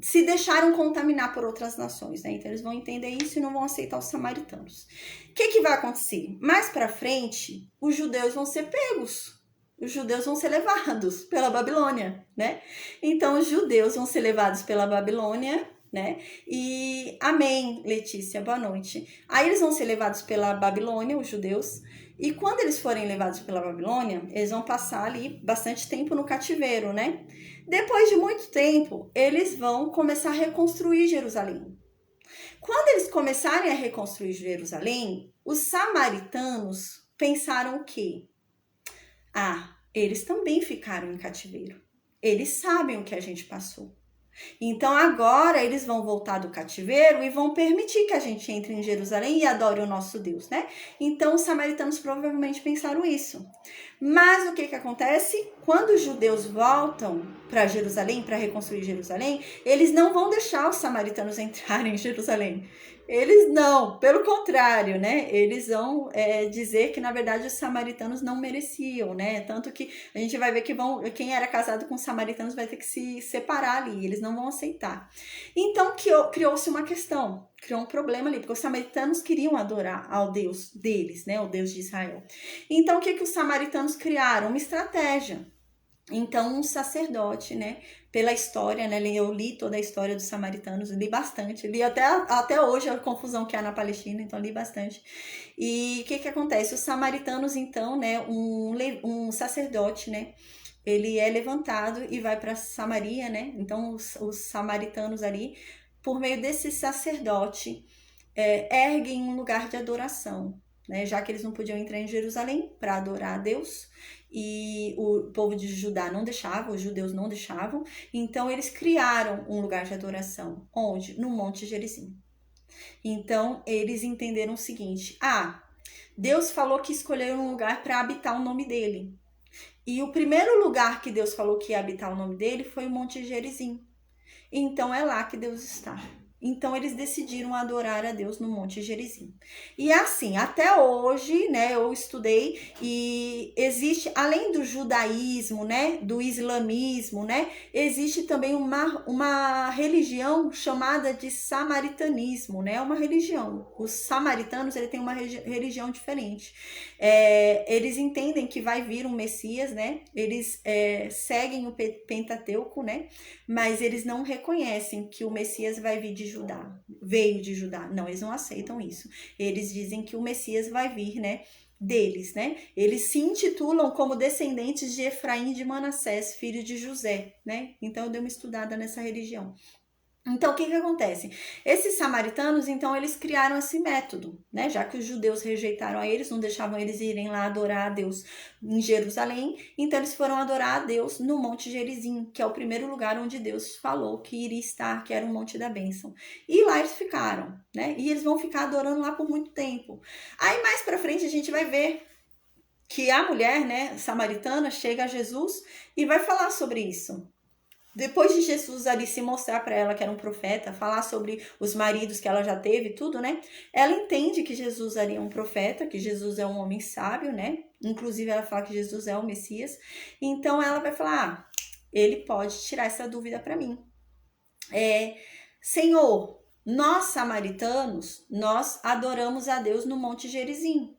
se deixaram contaminar por outras nações, né? Então eles vão entender isso e não vão aceitar os samaritanos. O que vai acontecer? Mais pra frente, os judeus vão ser pegos. Os judeus vão ser levados pela Babilônia, né? Então os judeus vão ser levados pela Babilônia né? E amém, Letícia, boa noite. Aí eles vão ser levados pela Babilônia, os judeus, e quando eles forem levados pela Babilônia, eles vão passar ali bastante tempo no cativeiro, né? Depois de muito tempo, eles vão começar a reconstruir Jerusalém. Quando eles começarem a reconstruir Jerusalém, os samaritanos pensaram o quê? Ah, eles também ficaram em cativeiro. Eles sabem o que a gente passou. Então agora eles vão voltar do cativeiro e vão permitir que a gente entre em Jerusalém e adore o nosso Deus, né? Então os samaritanos provavelmente pensaram isso. Mas o que acontece? Quando os judeus voltam para Jerusalém, para reconstruir Jerusalém, eles não vão deixar os samaritanos entrarem em Jerusalém. Eles não, pelo contrário, né? Eles vão dizer que, na verdade, os samaritanos não mereciam, né? Tanto que a gente vai ver que quem era casado com os samaritanos vai ter que se separar ali, eles não vão aceitar. Então, criou-se uma questão, criou um problema ali, porque os samaritanos queriam adorar ao Deus deles, né? O Deus de Israel. Então, o que os samaritanos criaram? Uma estratégia. Então, um sacerdote, né, pela história, né, eu li toda a história dos samaritanos, li bastante, li até hoje a confusão que há na Palestina, então li bastante. E o que acontece? Os samaritanos, então, né, um sacerdote, né, ele é levantado e vai para Samaria, né, então os samaritanos ali, por meio desse sacerdote, erguem um lugar de adoração, né, já que eles não podiam entrar em Jerusalém para adorar a Deus, e o povo de Judá não deixava, os judeus não deixavam, então eles criaram um lugar de adoração. Onde? No Monte Gerizim. Então eles entenderam o seguinte: Deus falou que escolheu um lugar para habitar o nome dele. E o primeiro lugar que Deus falou que ia habitar o nome dele foi o Monte Gerizim. Então é lá que Deus está. Então eles decidiram adorar a Deus no Monte Gerizim. E assim, até hoje, né, eu estudei e existe, além do judaísmo, né, do islamismo, né, existe também uma religião chamada de samaritanismo, né, uma religião. Os samaritanos, ele tem uma religião diferente. Eles entendem que vai vir um Messias, né, eles seguem o Pentateuco, né, mas eles não reconhecem que o Messias vai vir de Judá, veio de Judá. Não, eles não aceitam isso. Eles dizem que o Messias vai vir, né, deles, né? Eles se intitulam como descendentes de Efraim e de Manassés, filho de José, né? Então eu dei uma estudada nessa religião. Então, o que acontece? Esses samaritanos, então, eles criaram esse método, né? Já que os judeus rejeitaram a eles, não deixavam eles irem lá adorar a Deus em Jerusalém, então eles foram adorar a Deus no Monte Gerizim, que é o primeiro lugar onde Deus falou que iria estar, que era o Monte da Bênção. E lá eles ficaram, né? E eles vão ficar adorando lá por muito tempo. Aí, mais pra frente, a gente vai ver que a mulher, né, samaritana, chega a Jesus e vai falar sobre isso. Depois de Jesus ali se mostrar para ela que era um profeta, falar sobre os maridos que ela já teve, tudo, né? Ela entende que Jesus ali é um profeta, que Jesus é um homem sábio, né? Inclusive ela fala que Jesus é o Messias. Então ela vai falar, ele pode tirar essa dúvida para mim. Senhor, nós samaritanos, nós adoramos a Deus no Monte Gerizim.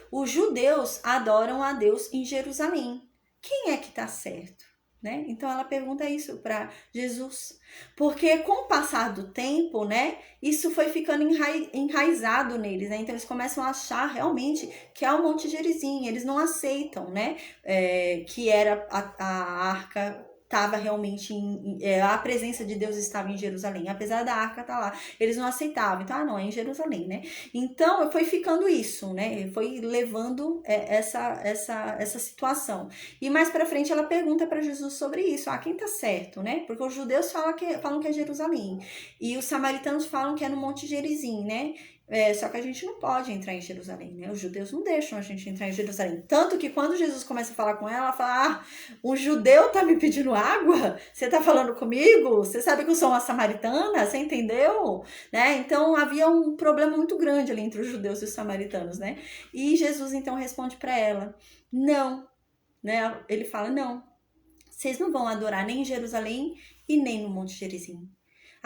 Os judeus adoram a Deus em Jerusalém. Quem é que está certo? Né? Então ela pergunta isso para Jesus, porque com o passar do tempo, né, isso foi ficando enraizado neles, né? Então eles começam a achar realmente que é o Monte Gerizim, eles não aceitam, né, que era a arca estava realmente a presença de Deus estava em Jerusalém, apesar da arca estar lá, eles não aceitavam, então não, é em Jerusalém, né? Então foi ficando isso, né? Foi levando essa situação. E mais para frente ela pergunta para Jesus sobre isso, quem tá certo, né? Porque os judeus falam que é Jerusalém e os samaritanos falam que é no Monte Gerizim, né? Só que a gente não pode entrar em Jerusalém, né? Os judeus não deixam a gente entrar em Jerusalém. Tanto que quando Jesus começa a falar com ela fala, o judeu tá me pedindo água? Você tá falando comigo? Você sabe que eu sou uma samaritana? Você entendeu? Né? Então havia um problema muito grande ali entre os judeus e os samaritanos, né? E Jesus então responde para ela, não, né? Ele fala, não, vocês não vão adorar nem em Jerusalém e nem no Monte Gerizim.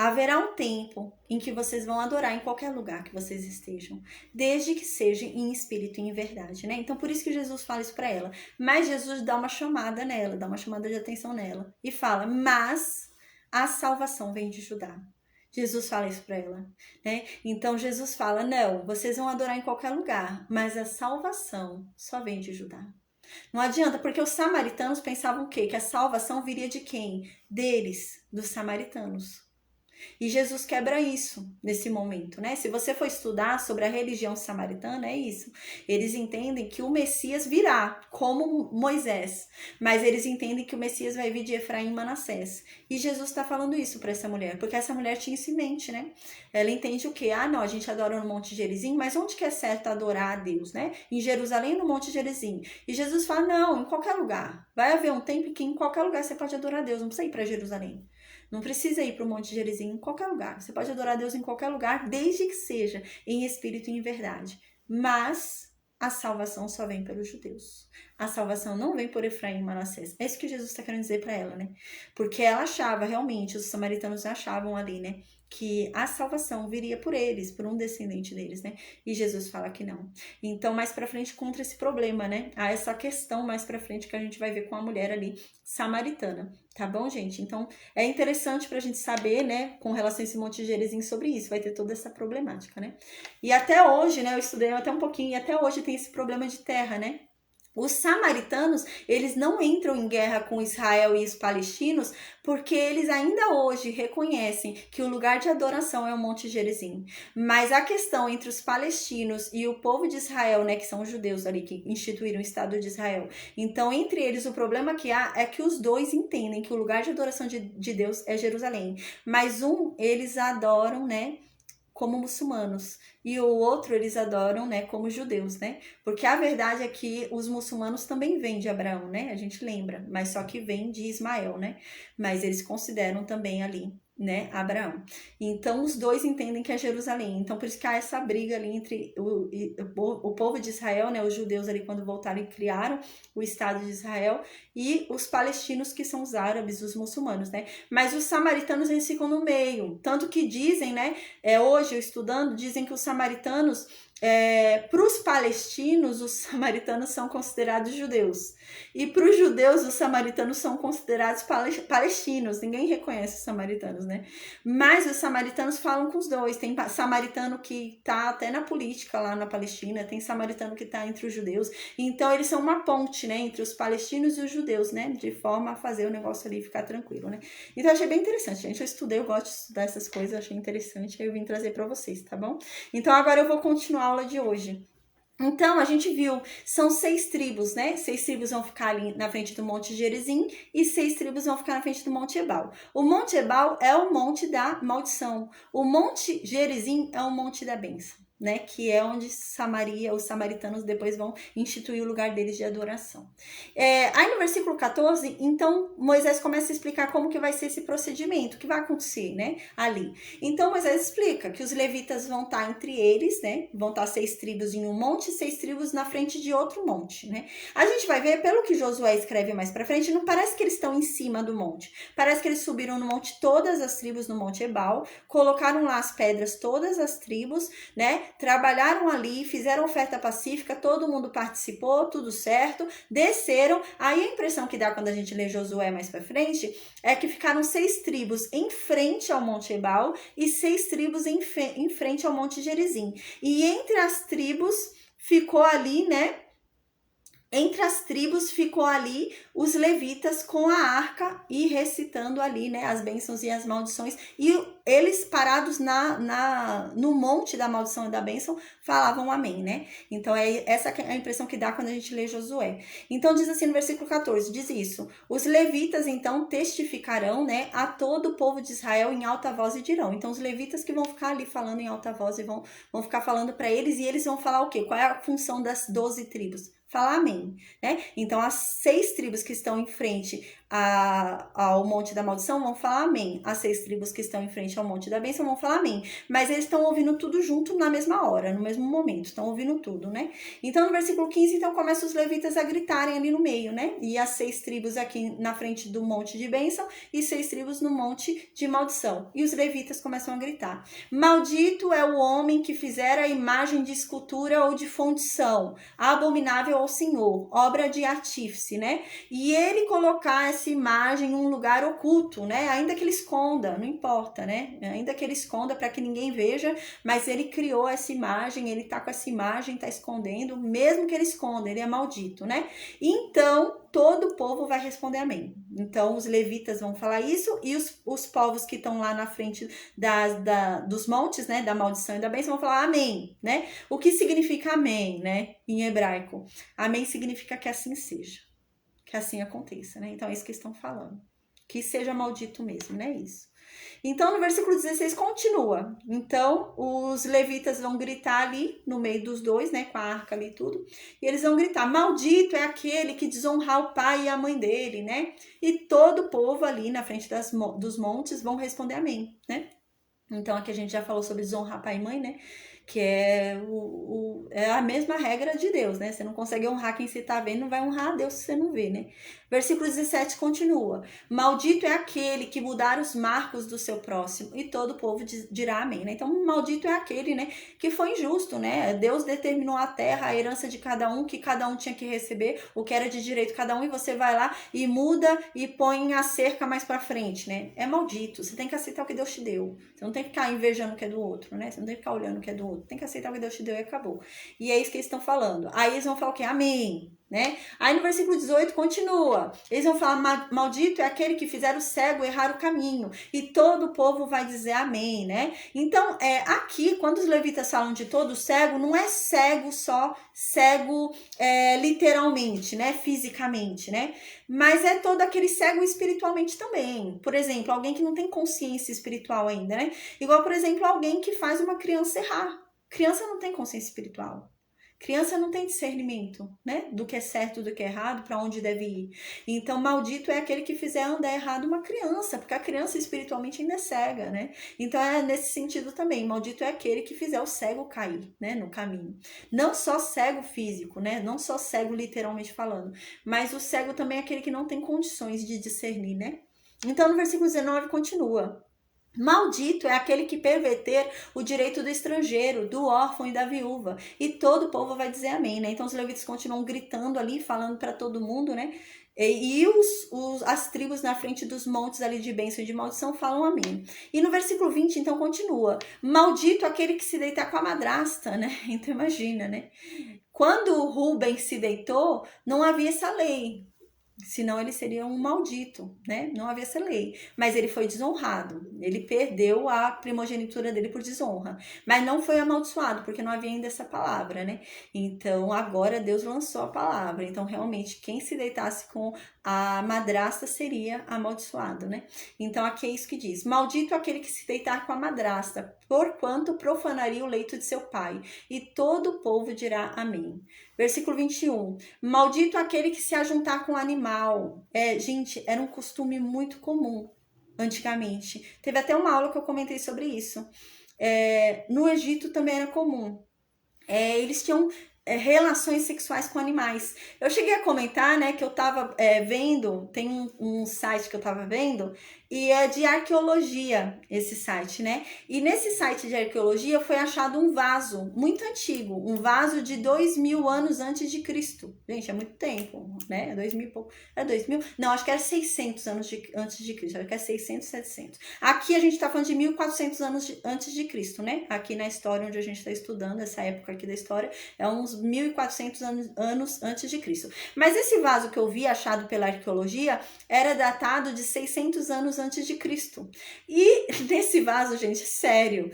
Haverá um tempo em que vocês vão adorar em qualquer lugar que vocês estejam, desde que seja em espírito e em verdade, né? Então, por isso que Jesus fala isso para ela. Mas Jesus dá uma chamada nela, dá uma chamada de atenção nela e fala, mas a salvação vem de Judá. Jesus fala isso para ela, né? Então Jesus fala: não, vocês vão adorar em qualquer lugar, mas a salvação só vem de Judá. Não adianta, porque os samaritanos pensavam o quê? Que a salvação viria de quem? Deles, dos samaritanos. E Jesus quebra isso nesse momento, né? Se você for estudar sobre a religião samaritana, é isso. Eles entendem que o Messias virá, como Moisés, mas eles entendem que o Messias vai vir de Efraim e Manassés. E Jesus está falando isso para essa mulher, porque essa mulher tinha isso em mente, né? Ela entende o quê? Ah, não, a gente adora no Monte Gerizim, mas onde que é certo adorar a Deus, né? Em Jerusalém, no Monte Gerizim. E Jesus fala: não, em qualquer lugar. Vai haver um tempo que em qualquer lugar você pode adorar a Deus, não precisa ir para Jerusalém. Não precisa ir para o Monte Gerizim, em qualquer lugar. Você pode adorar a Deus em qualquer lugar, desde que seja em espírito e em verdade. Mas a salvação só vem pelos judeus. A salvação não vem por Efraim e Manassés. É isso que Jesus está querendo dizer para ela, né? Porque ela achava, realmente, os samaritanos achavam ali, né? Que a salvação viria por eles, por um descendente deles, né? E Jesus fala que não. Então, mais pra frente, contra esse problema, né? Há essa questão mais pra frente que a gente vai ver com a mulher ali, samaritana. Tá bom, gente? Então, é interessante pra gente saber, né? Com relação a esse Monte Gerizim sobre isso. Vai ter toda essa problemática, né? E até hoje, né? Eu estudei até um pouquinho. E até hoje tem esse problema de terra, né? Os samaritanos, eles não entram em guerra com Israel e os palestinos porque eles ainda hoje reconhecem que o lugar de adoração é o Monte Gerizim. Mas a questão entre os palestinos e o povo de Israel, né, que são os judeus ali que instituíram o Estado de Israel. Então, entre eles, o problema que há é que os dois entendem que o lugar de adoração de Deus é Jerusalém. Mas eles adoram, né, como muçulmanos, e o outro eles adoram, né, como judeus, né? Porque a verdade é que os muçulmanos também vêm de Abraão, né? A gente lembra, mas só que vem de Ismael, né? Mas eles consideram também ali, né, Abraão. Então os dois entendem que é Jerusalém. Então por isso que há essa briga ali entre o povo de Israel, né, os judeus ali quando voltaram e criaram o Estado de Israel, e os palestinos, que são os árabes, os muçulmanos, né? Mas os samaritanos, eles ficam no meio. Tanto que dizem, né, hoje eu estudando, dizem que os samaritanos, para os palestinos, os samaritanos são considerados judeus. E para os judeus, os samaritanos são considerados palestinos. Ninguém reconhece os samaritanos, né? Mas os samaritanos falam com os dois. Tem samaritano que está até na política lá na Palestina, tem samaritano que está entre os judeus. Então, eles são uma ponte, né, entre os palestinos e os judeus, né? De forma a fazer o negócio ali ficar tranquilo, né? Então, eu achei bem interessante, gente. Eu estudei, eu gosto de estudar essas coisas, achei interessante. Aí eu vim trazer para vocês, tá bom? Então, agora eu vou continuar a aula de hoje. Então, a gente viu, são 6 tribos, né? 6 tribos vão ficar ali na frente do Monte Gerizim e 6 tribos vão ficar na frente do Monte Ebal. O Monte Ebal é o monte da maldição. O Monte Gerizim é o monte da bênção, né? Que é onde Samaria, os samaritanos depois vão instituir o lugar deles de adoração. Aí no versículo 14, então Moisés começa a explicar como que vai ser esse procedimento, o que vai acontecer, né? Ali. Então Moisés explica que os levitas vão estar entre eles, né? Vão estar 6 tribos em um monte e 6 tribos na frente de outro monte, né? A gente vai ver, pelo que Josué escreve mais pra frente, não parece que eles estão em cima do monte. Parece que eles subiram no monte, todas as tribos no Monte Ebal, colocaram lá as pedras, todas as tribos, né? Trabalharam ali, fizeram oferta pacífica, todo mundo participou, tudo certo, desceram. Aí a impressão que dá quando a gente lê Josué mais pra frente é que ficaram 6 tribos em frente ao Monte Ebal e 6 tribos em frente ao Monte Gerizim. E entre as tribos ficou ali, né? Entre as tribos ficou ali os levitas com a arca e recitando ali, né, as bênçãos e as maldições. E eles parados no monte da maldição e da bênção falavam amém, né? Então essa é a impressão que dá quando a gente lê Josué. Então diz assim no versículo 14, diz isso: os levitas então testificarão, né, a todo o povo de Israel em alta voz e dirão. Então os levitas que vão ficar ali falando em alta voz e vão ficar falando para eles, e eles vão falar o quê? Qual é a função das 12 tribos? Falar amém, né? Então as 6 tribos que estão em frente ao Monte da Maldição vão falar amém. As 6 tribos que estão em frente ao Monte da Bênção vão falar amém. Mas eles estão ouvindo tudo junto na mesma hora, no mesmo momento. Estão ouvindo tudo, né? Então no versículo 15, então começa os levitas a gritarem ali no meio, né? E as 6 tribos aqui na frente do Monte de Bênção e 6 tribos no Monte de Maldição. E os levitas começam a gritar: maldito é o homem que fizer a imagem de escultura ou de fundição, abominável ao Senhor, obra de artífice, né? E ele colocar essa imagem em um lugar oculto, né? Ainda que ele esconda, não importa, né? Ainda que ele esconda para que ninguém veja, mas ele criou essa imagem, ele tá com essa imagem, tá escondendo, mesmo que ele esconda, ele é maldito, né? Então, todo o povo vai responder amém. Então, os levitas vão falar isso e os povos que estão lá na frente dos montes, né, da maldição e da bênção, vão falar amém, né? O que significa amém, né, em hebraico? Amém significa que assim seja, que assim aconteça, né? Então, é isso que estão falando. Que seja maldito mesmo, né? Isso. Então, no versículo 16 continua. Então, os levitas vão gritar ali no meio dos dois, né, com a arca ali e tudo. E eles vão gritar: maldito é aquele que desonrar o pai e a mãe dele, né? E todo o povo ali na frente dos montes vão responder amém, né? Então, aqui a gente já falou sobre desonrar pai e mãe, né? Que é, é a mesma regra de Deus, né? Você não consegue honrar quem você tá vendo, não vai honrar a Deus se você não vê, né? Versículo 17 continua. Maldito é aquele que mudar os marcos do seu próximo, e todo o povo dirá amém, né? Então, maldito é aquele, né, que foi injusto, né? Deus determinou a terra, a herança de cada um, que cada um tinha que receber, o que era de direito de cada um, e você vai lá e muda e põe a cerca mais pra frente, né? É maldito. Você tem que aceitar o que Deus te deu. Você não tem que ficar invejando o que é do outro, né? Você não tem que ficar olhando o que é do outro. Tem que aceitar o que Deus te deu e acabou. E é isso que eles estão falando. Aí eles vão falar o quê? Amém. Né? Aí no versículo 18 continua. Eles vão falar: maldito é aquele que fizer o cego errar o caminho, e todo o povo vai dizer amém, né? Então, aqui, quando os levitas falam de todo cego, não é cego só, cego literalmente, né? Fisicamente, né? Mas é todo aquele cego espiritualmente também. Por exemplo, alguém que não tem consciência espiritual ainda, né? Igual, por exemplo, alguém que faz uma criança errar. Criança não tem consciência espiritual. Criança não tem discernimento, né? Do que é certo, do que é errado, para onde deve ir. Então, maldito é aquele que fizer andar errado uma criança, porque a criança espiritualmente ainda é cega, né? Então, é nesse sentido também. Maldito é aquele que fizer o cego cair, né? No caminho. Não só cego físico, né? Não só cego literalmente falando, mas o cego também é aquele que não tem condições de discernir, né? Então, no versículo 19 continua. Maldito é aquele que perverter o direito do estrangeiro, do órfão e da viúva. E todo o povo vai dizer amém, né? Então os levitas continuam gritando ali, falando para todo mundo, né? E as tribos na frente dos montes ali de bênção e de maldição falam amém. E no versículo 20, então, continua. Maldito aquele que se deitar com a madrasta, né? Então imagina, né? Quando Rúben se deitou, não havia essa lei. Senão ele seria um maldito, né? Não havia essa lei. Mas ele foi desonrado. Ele perdeu a primogenitura dele por desonra. Mas não foi amaldiçoado, porque não havia ainda essa palavra, né? Então, agora Deus lançou a palavra. Então, realmente, quem se deitasse com a madrasta seria amaldiçoado, né? Então, aqui é isso que diz. Maldito aquele que se deitar com a madrasta, porquanto profanaria o leito de seu pai. E todo o povo dirá amém. Versículo 21. Maldito aquele que se ajuntar com o animal. Gente, era um costume muito comum antigamente. Teve até uma aula que eu comentei sobre isso. No Egito também era comum. Eles tinham relações sexuais com animais. Eu cheguei a comentar, né, que eu tava vendo, tem um site que eu tava vendo, e é de arqueologia esse site, né? E nesse site de arqueologia foi achado um vaso muito antigo, um vaso de 2000 anos antes de Cristo. Gente, é muito tempo, né? 2000 e pouco. É 2000? Não, acho que era 600 anos antes de Cristo. Acho que é 600, 700. Aqui a gente tá falando de 1400 anos antes de Cristo, né? Aqui na história onde a gente tá estudando, essa época aqui da história, é uns 1400 anos antes de Cristo. Mas esse vaso que eu vi achado pela arqueologia era datado de 600 anos antes de Cristo. E nesse vaso, gente, sério,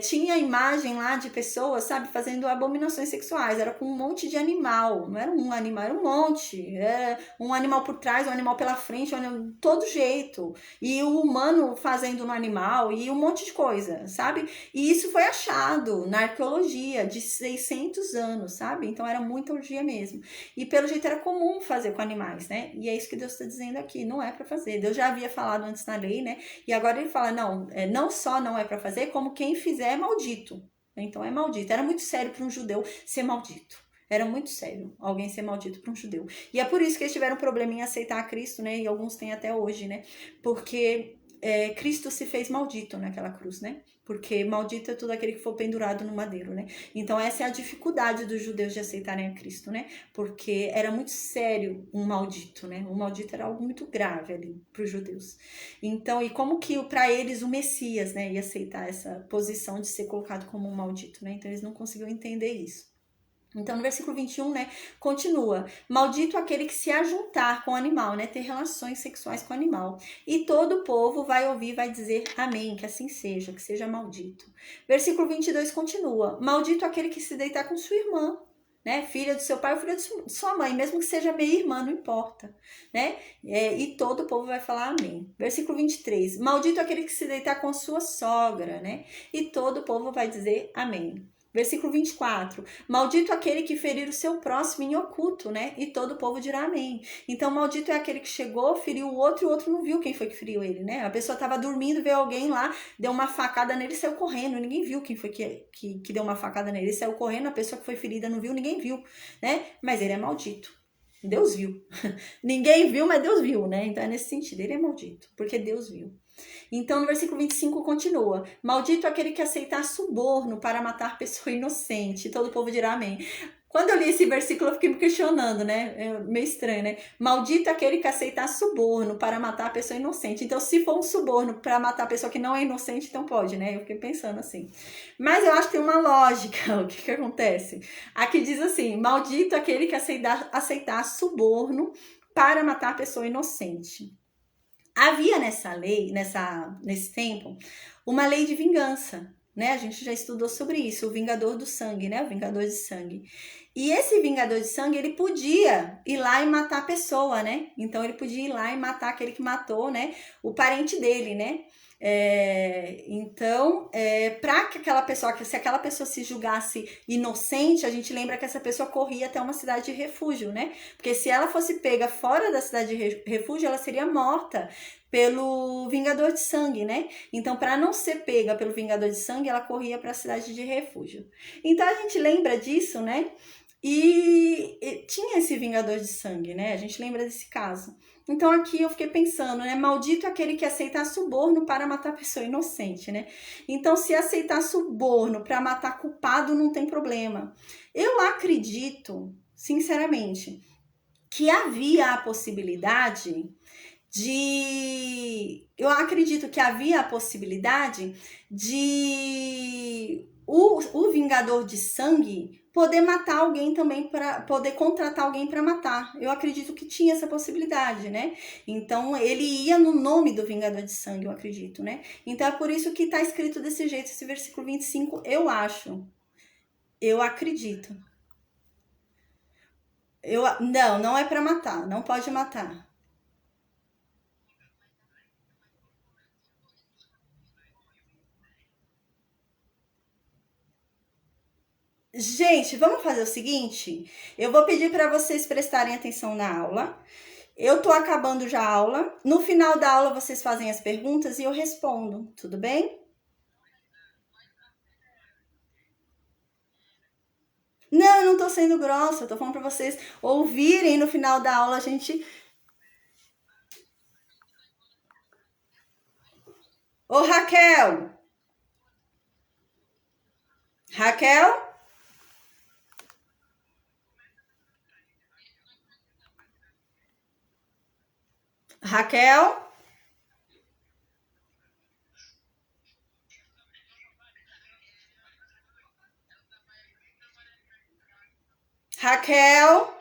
tinha imagem lá de pessoas, sabe, fazendo abominações sexuais. Era com um monte de animal. Não era um animal, era um monte. Era um animal por trás, um animal pela frente, todo jeito. E o humano fazendo no animal e um monte de coisa, sabe? E isso foi achado na arqueologia de 600 anos, sabe? Então era muita orgia mesmo. E pelo jeito era comum fazer com animais, né? E é isso que Deus está dizendo aqui, não é para fazer. Deus já havia falado antes na lei, né? E agora ele fala, não só não é para fazer, como quem fizer é maldito. Então é maldito. Era muito sério para um judeu ser maldito. Era muito sério alguém ser maldito para um judeu. E é por isso que eles tiveram problema em aceitar a Cristo, né? E alguns têm até hoje, né? Porque Cristo se fez maldito naquela cruz, né? Porque maldito é todo aquele que for pendurado no madeiro, né? Então essa é a dificuldade dos judeus de aceitarem a Cristo, né? Porque era muito sério um maldito, né? Um maldito era algo muito grave ali para os judeus. Então, e como que para eles o Messias, né, ia aceitar essa posição de ser colocado como um maldito, né? Então eles não conseguiam entender isso. Então, no versículo 21, né, continua: maldito aquele que se ajuntar com o animal, né, ter relações sexuais com o animal. E todo o povo vai ouvir, vai dizer amém, que assim seja, que seja maldito. Versículo 22 continua: maldito aquele que se deitar com sua irmã, né, filha do seu pai ou filha de sua mãe, mesmo que seja meia irmã, não importa, né, e todo o povo vai falar amém. Versículo 23, maldito aquele que se deitar com sua sogra, né, e todo o povo vai dizer amém. Versículo 24, maldito aquele que ferir o seu próximo em oculto, né? E todo o povo dirá amém. Então, maldito é aquele que chegou, feriu o outro e o outro não viu quem foi que feriu ele, né? A pessoa estava dormindo, veio alguém lá, deu uma facada nele e saiu correndo. Ninguém viu quem foi que deu uma facada nele. Ele saiu correndo, a pessoa que foi ferida não viu, ninguém viu, né? Mas ele é maldito. Deus viu. Ninguém viu, mas Deus viu, né? Então é nesse sentido, ele é maldito, porque Deus viu. Então, no versículo 25 continua: maldito aquele que aceitar suborno para matar pessoa inocente. Todo o povo dirá amém. Quando eu li esse versículo, eu fiquei me questionando, né? É meio estranho, né? Maldito aquele que aceitar suborno para matar a pessoa inocente. Então, se for um suborno para matar a pessoa que não é inocente, então pode, né? Eu fiquei pensando assim. Mas eu acho que tem uma lógica. O que acontece? Aqui diz assim: maldito aquele que aceitar suborno para matar a pessoa inocente. Havia nessa lei, nesse tempo, uma lei de vingança, né? A gente já estudou sobre isso, o vingador do sangue, né? O vingador de sangue. E esse vingador de sangue, ele podia ir lá e matar a pessoa, né? Então ele podia ir lá e matar aquele que matou, né? O parente dele, né? Então, para que aquela pessoa, se aquela pessoa se julgasse inocente, a gente lembra que essa pessoa corria até uma cidade de refúgio, né? Porque se ela fosse pega fora da cidade de refúgio, ela seria morta pelo vingador de sangue, né? Então, para não ser pega pelo vingador de sangue, ela corria para a cidade de refúgio. Então, a gente lembra disso, né? E tinha esse vingador de sangue, né? A gente lembra desse caso. Então aqui eu fiquei pensando, né? Maldito aquele que aceitar suborno para matar pessoa inocente, né? Então se aceitar suborno para matar culpado não tem problema. Eu acredito, sinceramente, que havia a possibilidade eu acredito que havia a possibilidade de o vingador de sangue poder matar alguém também, para poder contratar alguém para matar. Eu acredito que tinha essa possibilidade, né? Então ele ia no nome do vingador de sangue, eu acredito, né? Então é por isso que está escrito desse jeito esse versículo 25, eu acho. Eu acredito. Não é para matar, não pode matar. Gente, vamos fazer o seguinte? Eu vou pedir para vocês prestarem atenção na aula. Eu tô acabando já a aula. No final da aula, vocês fazem as perguntas e eu respondo. Tudo bem? Não, eu não tô sendo grossa. Eu tô falando para vocês ouvirem no final da aula a gente. Ô, Raquel! Raquel? Raquel? Raquel?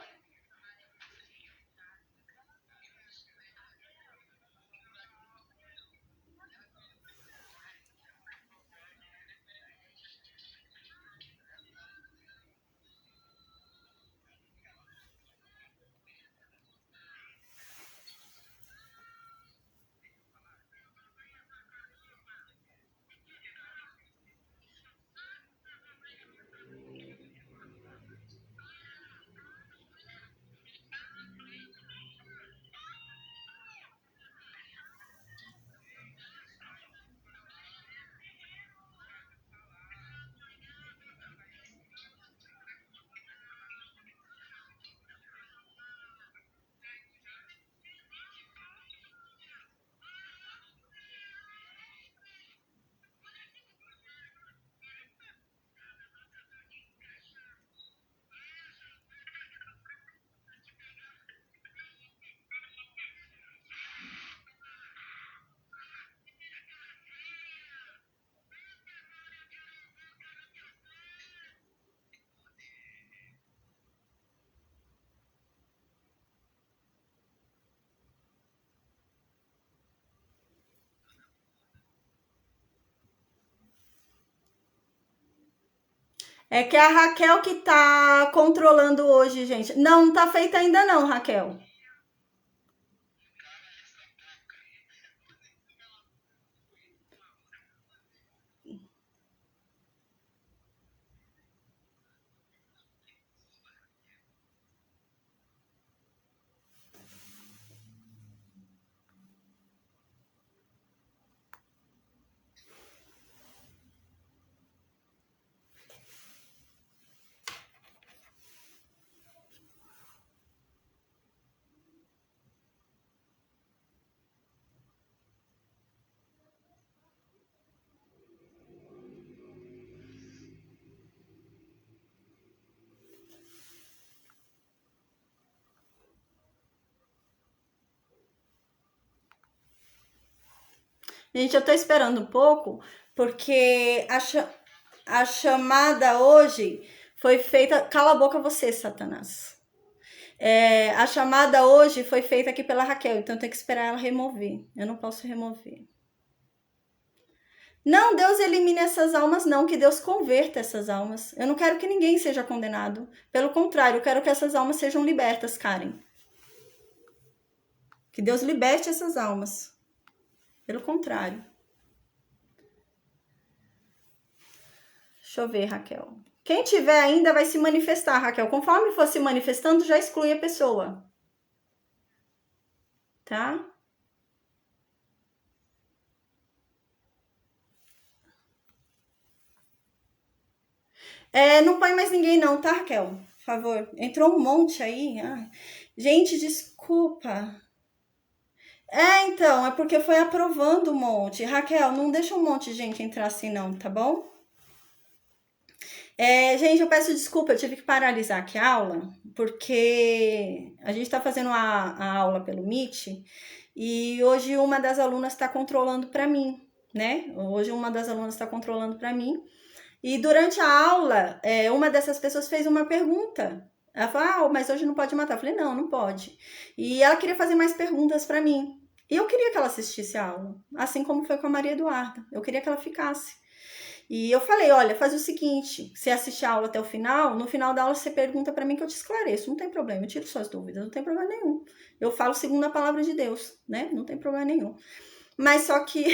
É que é a Raquel que tá controlando hoje, gente. Não, não tá feita ainda não, Raquel. Gente, eu tô esperando um pouco, porque a chamada hoje foi feita. Cala a boca você, Satanás. A chamada hoje foi feita aqui pela Raquel, então eu tenho que esperar ela remover. Eu não posso remover. Não, Deus elimine essas almas, não, que Deus converta essas almas. Eu não quero que ninguém seja condenado. Pelo contrário, eu quero que essas almas sejam libertas, Karen. Que Deus liberte essas almas. Pelo contrário. Deixa eu ver, Raquel. Quem tiver ainda vai se manifestar, Raquel. Conforme for se manifestando, já exclui a pessoa. Tá? Não põe mais ninguém não, tá, Raquel? Por favor. Entrou um monte aí. Ai. Gente, desculpa. Então, é porque foi aprovando um monte. Raquel, não deixa um monte de gente entrar assim não, tá bom? Gente, eu peço desculpa, eu tive que paralisar aqui a aula, porque a gente está fazendo a aula pelo Meet e hoje uma das alunas está controlando para mim, né? Hoje uma das alunas está controlando para mim. E durante a aula, uma dessas pessoas fez uma pergunta. Ela falou, mas hoje não pode matar. Eu falei, não, não pode. E ela queria fazer mais perguntas para mim. E eu queria que ela assistisse a aula, assim como foi com a Maria Eduarda. Eu queria que ela ficasse. E eu falei, olha, faz o seguinte, você assiste a aula até o final, no final da aula você pergunta para mim que eu te esclareço, não tem problema, eu tiro suas dúvidas, não tem problema nenhum. Eu falo segundo a palavra de Deus, né? Não tem problema nenhum. Mas só que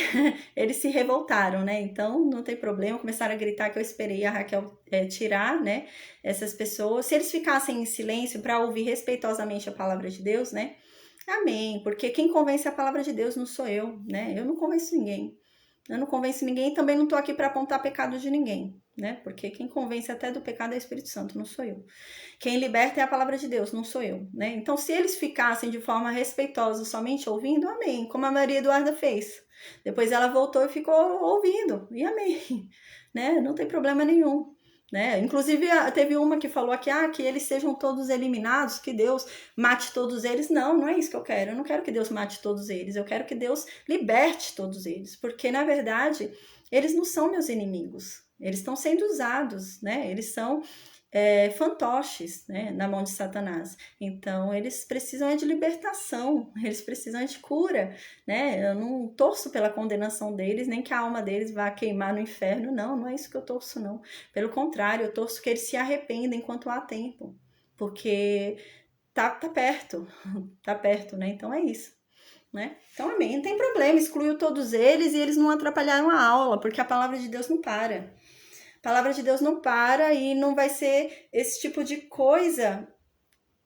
eles se revoltaram, né? Então não tem problema, começaram a gritar que eu esperei a Raquel tirar, né? Essas pessoas. Se eles ficassem em silêncio para ouvir respeitosamente a palavra de Deus, né? Amém. Porque quem convence a palavra de Deus não sou eu, né? Eu não convenço ninguém. Eu não convenço ninguém e também não tô aqui para apontar pecado de ninguém, né? Porque quem convence até do pecado é o Espírito Santo, não sou eu. Quem liberta é a palavra de Deus, não sou eu, né? Então, se eles ficassem de forma respeitosa somente ouvindo, amém. Como a Maria Eduarda fez. Depois ela voltou e ficou ouvindo, e amém, né? Não tem problema nenhum. Né? Inclusive, teve uma que falou aqui, que eles sejam todos eliminados, que Deus mate todos eles. Não, não é isso que eu quero. Eu não quero que Deus mate todos eles. Eu quero que Deus liberte todos eles. Porque, na verdade, eles não são meus inimigos. Eles estão sendo usados, né? Eles são fantoches, né, na mão de Satanás. Então, eles precisam de libertação, eles precisam de cura, né? Eu não torço pela condenação deles, nem que a alma deles vá queimar no inferno, não, não é isso que eu torço, não. Pelo contrário, eu torço que eles se arrependam enquanto há tempo, porque tá perto, né? Então é isso. Né? Então, amém, não tem problema, excluiu todos eles e eles não atrapalharam a aula, porque a palavra de Deus não para. A palavra de Deus não para e não vai ser esse tipo de coisa.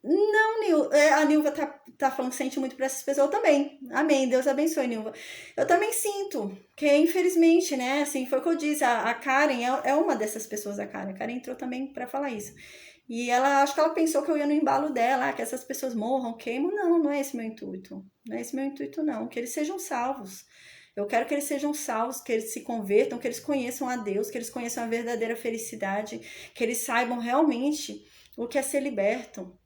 Não, a Nilva tá falando que sente muito para essas pessoas. Eu também. Amém. Deus abençoe, Nilva. Eu também sinto, que infelizmente, né? Assim, foi o que eu disse. A Karen é uma dessas pessoas, a Karen. A Karen entrou também para falar isso. E ela, acho que ela pensou que eu ia no embalo dela, que essas pessoas morram, queimam. Não, não é esse meu intuito. Não é esse meu intuito, não. Que eles sejam salvos. Eu quero que eles sejam salvos, que eles se convertam, que eles conheçam a Deus, que eles conheçam a verdadeira felicidade, que eles saibam realmente o que é ser liberto,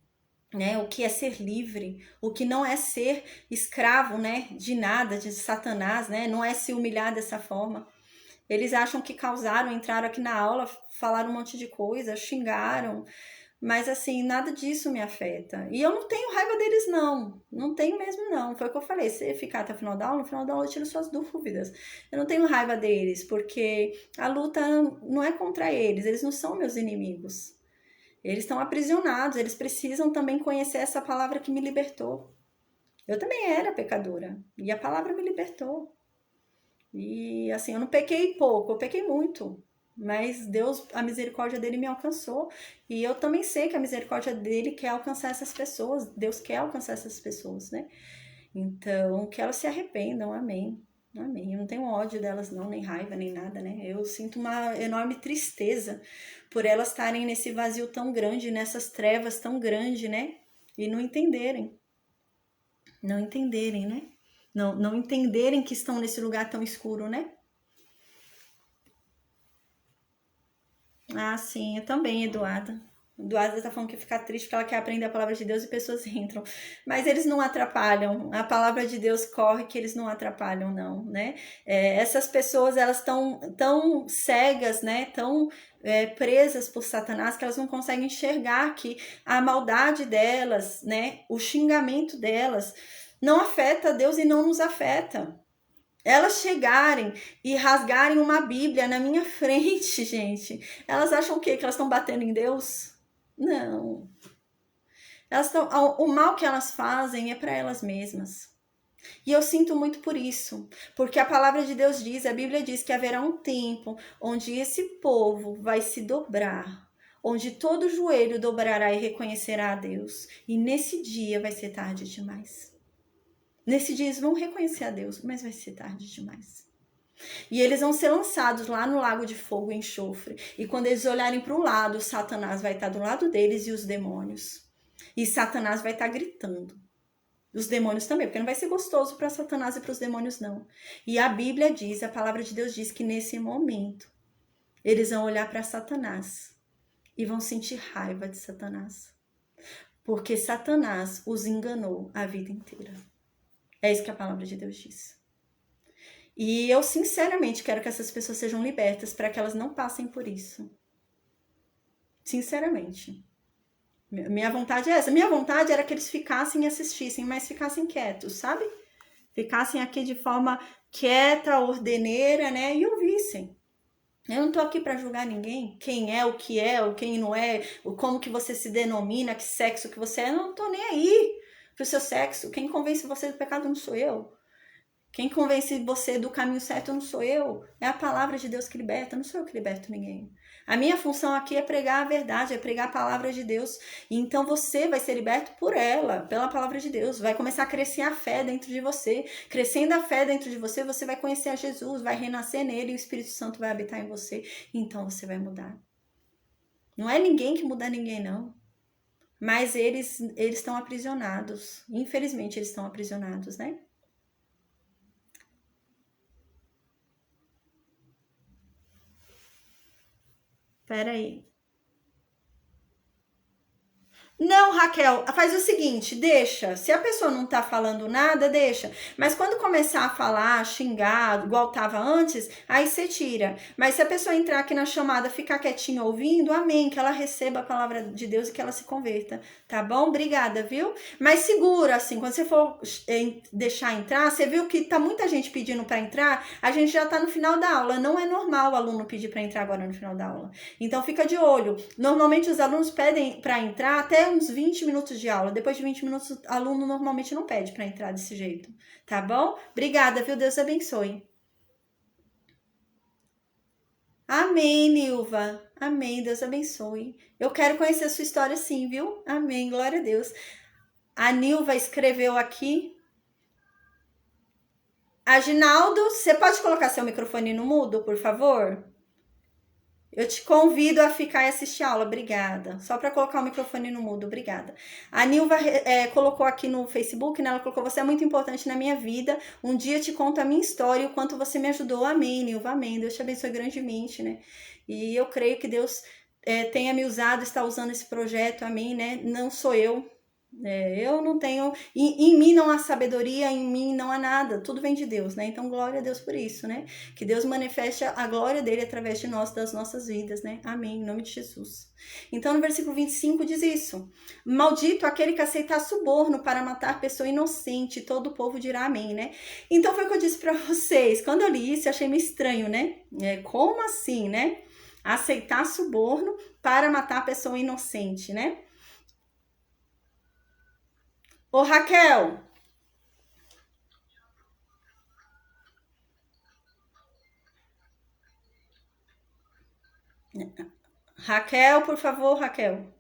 né? O que é ser livre, o que não é ser escravo, né? De nada, de Satanás, né? Não é se humilhar dessa forma. Eles acham que causaram, entraram aqui na aula, falaram um monte de coisa, xingaram, Mas assim, nada disso me afeta. E eu não tenho raiva deles, não. Não tenho mesmo, não. Foi o que eu falei. Se ficar até o final da aula, no final da aula eu tiro suas dúvidas. Eu não tenho raiva deles, porque a luta não é contra eles. Eles não são meus inimigos. Eles estão aprisionados. Eles precisam também conhecer essa palavra que me libertou. Eu também era pecadora. E a palavra me libertou. E assim, eu não pequei pouco, eu pequei muito. Mas Deus, a misericórdia dele me alcançou. E eu também sei que a misericórdia dele quer alcançar essas pessoas. Deus quer alcançar essas pessoas, né? Então, que elas se arrependam, amém. Amém. Eu não tenho ódio delas, não, nem raiva, nem nada, né? Eu sinto uma enorme tristeza por elas estarem nesse vazio tão grande, nessas trevas tão grandes, né? E não entenderem. Não entenderem, né? Não entenderem que estão nesse lugar tão escuro, né? Ah, sim, eu também, Eduarda. Eduarda tá falando que fica triste porque ela quer aprender a palavra de Deus e pessoas entram. Mas eles não atrapalham. A palavra de Deus corre que eles não atrapalham, não, né? Essas pessoas, elas estão tão cegas, né? Tão presas por Satanás que elas não conseguem enxergar que a maldade delas, né? O xingamento delas não afeta Deus e não nos afeta. Elas chegarem e rasgarem uma Bíblia na minha frente, gente, elas acham o quê? Que elas estão batendo em Deus? Não. O mal que elas fazem é para elas mesmas. E eu sinto muito por isso, porque a palavra de Deus diz, a Bíblia diz que haverá um tempo onde esse povo vai se dobrar, onde todo joelho dobrará e reconhecerá a Deus. E nesse dia vai ser tarde demais. Nesse dia eles vão reconhecer a Deus, mas vai ser tarde demais. E eles vão ser lançados lá no lago de fogo e enxofre. E quando eles olharem para o lado, Satanás vai estar do lado deles e os demônios. E Satanás vai estar gritando. Os demônios também, porque não vai ser gostoso para Satanás e para os demônios, não. E a Bíblia diz, a palavra de Deus diz que nesse momento eles vão olhar para Satanás e vão sentir raiva de Satanás. Porque Satanás os enganou a vida inteira. É isso que a palavra de Deus diz. E eu sinceramente quero que essas pessoas sejam libertas para que elas não passem por isso. Sinceramente. Minha vontade é essa. Minha vontade era que eles ficassem e assistissem, mas ficassem quietos, sabe? Ficassem aqui de forma quieta, ordeneira, né? E ouvissem. Eu não tô aqui para julgar ninguém. Quem é, o quem não é, como que você se denomina, que sexo que você é. Eu não tô nem aí pro seu sexo. Quem convence você do pecado não sou eu. Quem convence você do caminho certo não sou eu. É a palavra de Deus que liberta, não sou eu que liberto ninguém. A minha função aqui é pregar a verdade, é pregar a palavra de Deus. E então você vai ser liberto por ela, pela palavra de Deus. Vai começar a crescer a fé dentro de você. Crescendo a fé dentro de você, você vai conhecer a Jesus, vai renascer nele e o Espírito Santo vai habitar em você. Então você vai mudar. Não é ninguém que muda ninguém, não. Mas eles estão aprisionados. Infelizmente, eles estão aprisionados, né? Pera aí. Não, Raquel, faz o seguinte, deixa. Se a pessoa não tá falando nada, deixa. Mas quando começar a falar, xingar, igual tava antes, aí você tira. Mas se a pessoa entrar aqui na chamada, ficar quietinha ouvindo, amém, que ela receba a palavra de Deus e que ela se converta, tá bom? Obrigada, viu? Mas segura, assim, quando você for deixar entrar, você viu que tá muita gente pedindo para entrar, a gente já tá no final da aula. Não é normal o aluno pedir para entrar agora no final da aula. Então fica de olho. Normalmente os alunos pedem para entrar até uns 20 minutos de aula. Depois de 20 minutos, o aluno normalmente não pede para entrar desse jeito. Tá bom? Obrigada, viu? Deus abençoe. Amém, Nilva. Amém, Deus abençoe. Eu quero conhecer a sua história sim, viu? Amém, glória a Deus. A Nilva escreveu aqui. Aginaldo, você pode colocar seu microfone no mudo, por favor? Eu te convido a ficar e assistir a aula, obrigada. Só para colocar o microfone no mudo, obrigada. A Nilva colocou aqui no Facebook, né? Ela colocou, você é muito importante na minha vida. Um dia te conto a minha história e o quanto você me ajudou. Amém, Nilva, amém. Deus te abençoe grandemente, né? E eu creio que Deus tenha me usado, está usando esse projeto, amém, né? Não sou eu. Eu não tenho, em mim não há sabedoria, em mim não há nada, tudo vem de Deus, né? Então, glória a Deus por isso, né? Que Deus manifeste a glória dele através de nós, das nossas vidas, né? Amém, em nome de Jesus. Então, no versículo 25 diz isso: maldito aquele que aceitar suborno para matar pessoa inocente, todo o povo dirá amém, né? Então, foi o que eu disse para vocês, quando eu li isso, eu achei meio estranho, né? Como assim, né? Aceitar suborno para matar pessoa inocente, né? Ô, Raquel, Raquel, por favor, Raquel.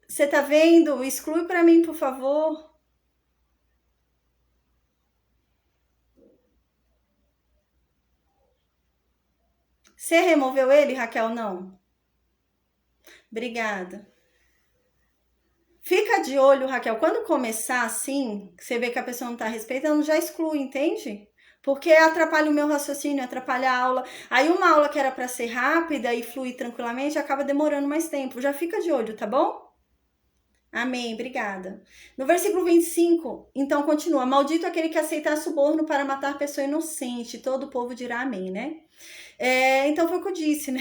Você tá vendo? Exclui para mim, por favor. Você removeu ele, Raquel? Não. Obrigada. Fica de olho, Raquel. Quando começar assim, você vê que a pessoa não tá respeitando, já exclui, entende? Porque atrapalha o meu raciocínio, atrapalha a aula. Aí uma aula que era para ser rápida e fluir tranquilamente acaba demorando mais tempo. Já fica de olho, tá bom? Amém, obrigada. No versículo 25, então continua: maldito aquele que aceitar suborno para matar pessoa inocente, todo o povo dirá amém, né? Então foi o que eu disse, né?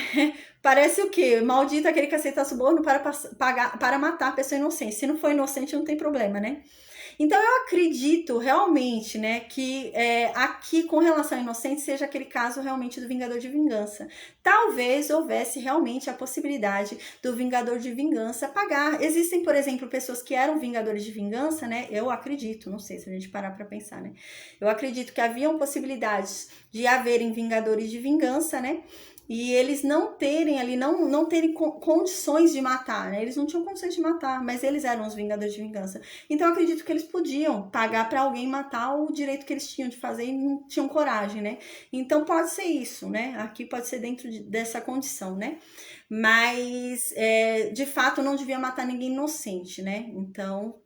Parece o quê? Maldito aquele que aceita suborno para matar pessoa inocente. Se não for inocente, não tem problema, né? Então eu acredito realmente, né, que aqui com relação ao inocente seja aquele caso realmente do Vingador de Vingança. Talvez houvesse realmente a possibilidade do Vingador de Vingança pagar. Existem, por exemplo, pessoas que eram Vingadores de Vingança, né? Eu acredito, não sei se a gente parar para pensar, né? Eu acredito que haviam possibilidades de haverem Vingadores de Vingança, né? E eles não terem ali, não terem condições de matar, né? Eles não tinham condições de matar, mas eles eram os Vingadores de Vingança. Então eu acredito que eles podiam pagar para alguém matar o direito que eles tinham de fazer e não tinham coragem, né? Então pode ser isso, né? Aqui pode ser dentro dessa condição, né? Mas de fato não devia matar ninguém inocente, né? Então,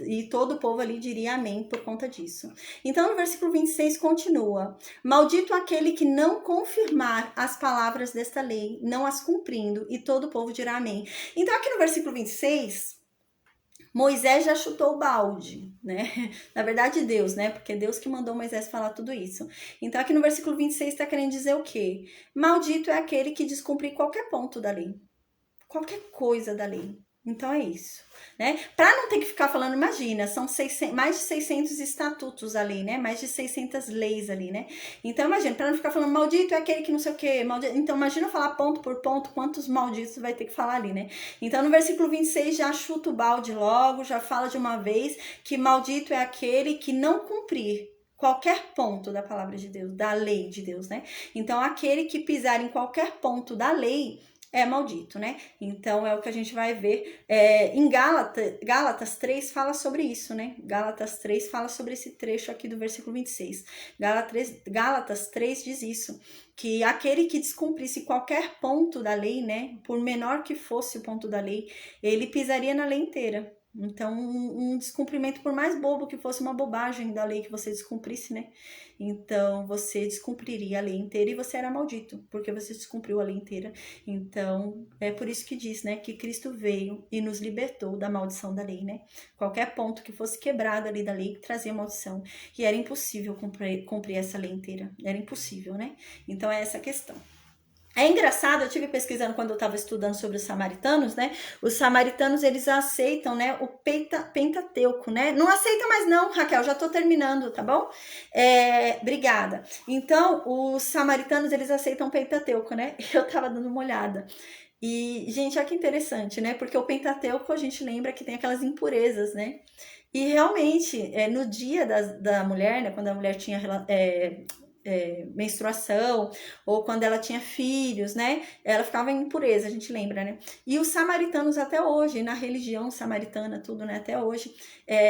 e todo o povo ali diria amém por conta disso. Então no versículo 26 continua: maldito aquele que não confirmar as palavras desta lei, não as cumprindo, e todo o povo dirá amém. Então aqui no versículo 26, Moisés já chutou o balde, né? Na verdade, Deus, né? Porque Deus que mandou Moisés falar tudo isso. Então, aqui no versículo 26 está querendo dizer o quê? Maldito é aquele que descumprir qualquer ponto da lei. Qualquer coisa da lei. Então é isso, né? Para não ter que ficar falando, imagina, são mais de 600 estatutos ali, né? Mais de 600 leis ali, né? Então imagina, para não ficar falando maldito é aquele que não sei o quê, maldito. Então imagina falar ponto por ponto quantos malditos vai ter que falar ali, né? Então no versículo 26 já chuta o balde logo, já fala de uma vez que maldito é aquele que não cumprir qualquer ponto da palavra de Deus, da lei de Deus, né? Então aquele que pisar em qualquer ponto da lei é maldito, né? Então é o que a gente vai ver em Gálatas 3 fala sobre isso, né? Gálatas 3 fala sobre esse trecho aqui do versículo 26. Gálatas 3 diz isso, que aquele que descumprisse qualquer ponto da lei, né? Por menor que fosse o ponto da lei, ele pisaria na lei inteira. Então, um descumprimento, por mais bobo que fosse, uma bobagem da lei que você descumprisse, né? Então, você descumpriria a lei inteira e você era maldito, porque você descumpriu a lei inteira. Então, é por isso que diz, né, que Cristo veio e nos libertou da maldição da lei, né? Qualquer ponto que fosse quebrado ali da lei trazia maldição. E era impossível cumprir essa lei inteira. Era impossível, né? Então, é essa a questão. É engraçado, eu tive pesquisando quando eu estava estudando sobre os samaritanos, né? Os samaritanos, eles aceitam, né, o Pentateuco, né? Não aceita mais não, Raquel, já tô terminando, tá bom? Obrigada. Então, os samaritanos, eles aceitam o Pentateuco, né? Eu tava dando uma olhada. E, gente, olha que interessante, né? Porque o Pentateuco, a gente lembra que tem aquelas impurezas, né? E realmente, no dia da mulher, né? Quando a mulher tinha menstruação, ou quando ela tinha filhos, né? Ela ficava em impureza, a gente lembra, né? E os samaritanos até hoje, na religião samaritana, tudo, né? Até hoje,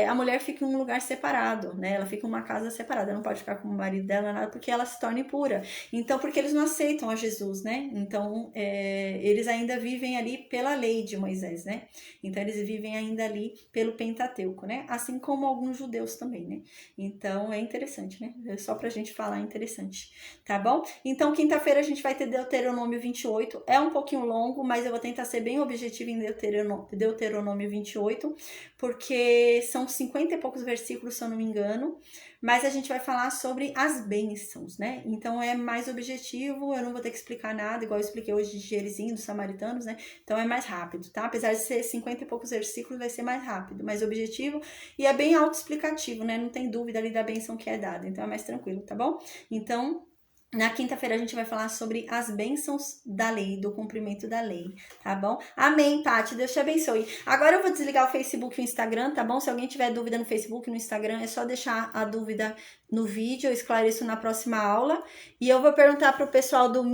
a mulher fica em um lugar separado, né? Ela fica em uma casa separada, ela não pode ficar com o marido dela, nada, porque ela se torna impura. Então, porque eles não aceitam a Jesus, né? Então, eles ainda vivem ali pela lei de Moisés, né? Então, eles vivem ainda ali pelo Pentateuco, né? Assim como alguns judeus também, né? Então, é interessante, né? Só pra gente falar, é interessante. interessante, tá bom? Então, quinta-feira a gente vai ter Deuteronômio 28, é um pouquinho longo, mas eu vou tentar ser bem objetiva em Deuteronômio 28, porque são 50 e poucos versículos, se eu não me engano, mas a gente vai falar sobre as bênçãos, né? Então é mais objetivo, eu não vou ter que explicar nada, igual eu expliquei hoje de Gerizim, dos samaritanos, né? Então é mais rápido, tá? Apesar de ser 50 e poucos versículos, vai ser mais rápido, mais objetivo e é bem autoexplicativo, né? Não tem dúvida ali da bênção que é dada, então é mais tranquilo, tá bom? Então, na quinta-feira a gente vai falar sobre as bênçãos da lei, do cumprimento da lei, tá bom? Amém, Tati, Deus te abençoe. Agora eu vou desligar o Facebook e o Instagram, tá bom? Se alguém tiver dúvida no Facebook e no Instagram, é só deixar a dúvida no vídeo, eu esclareço na próxima aula. E eu vou perguntar pro pessoal do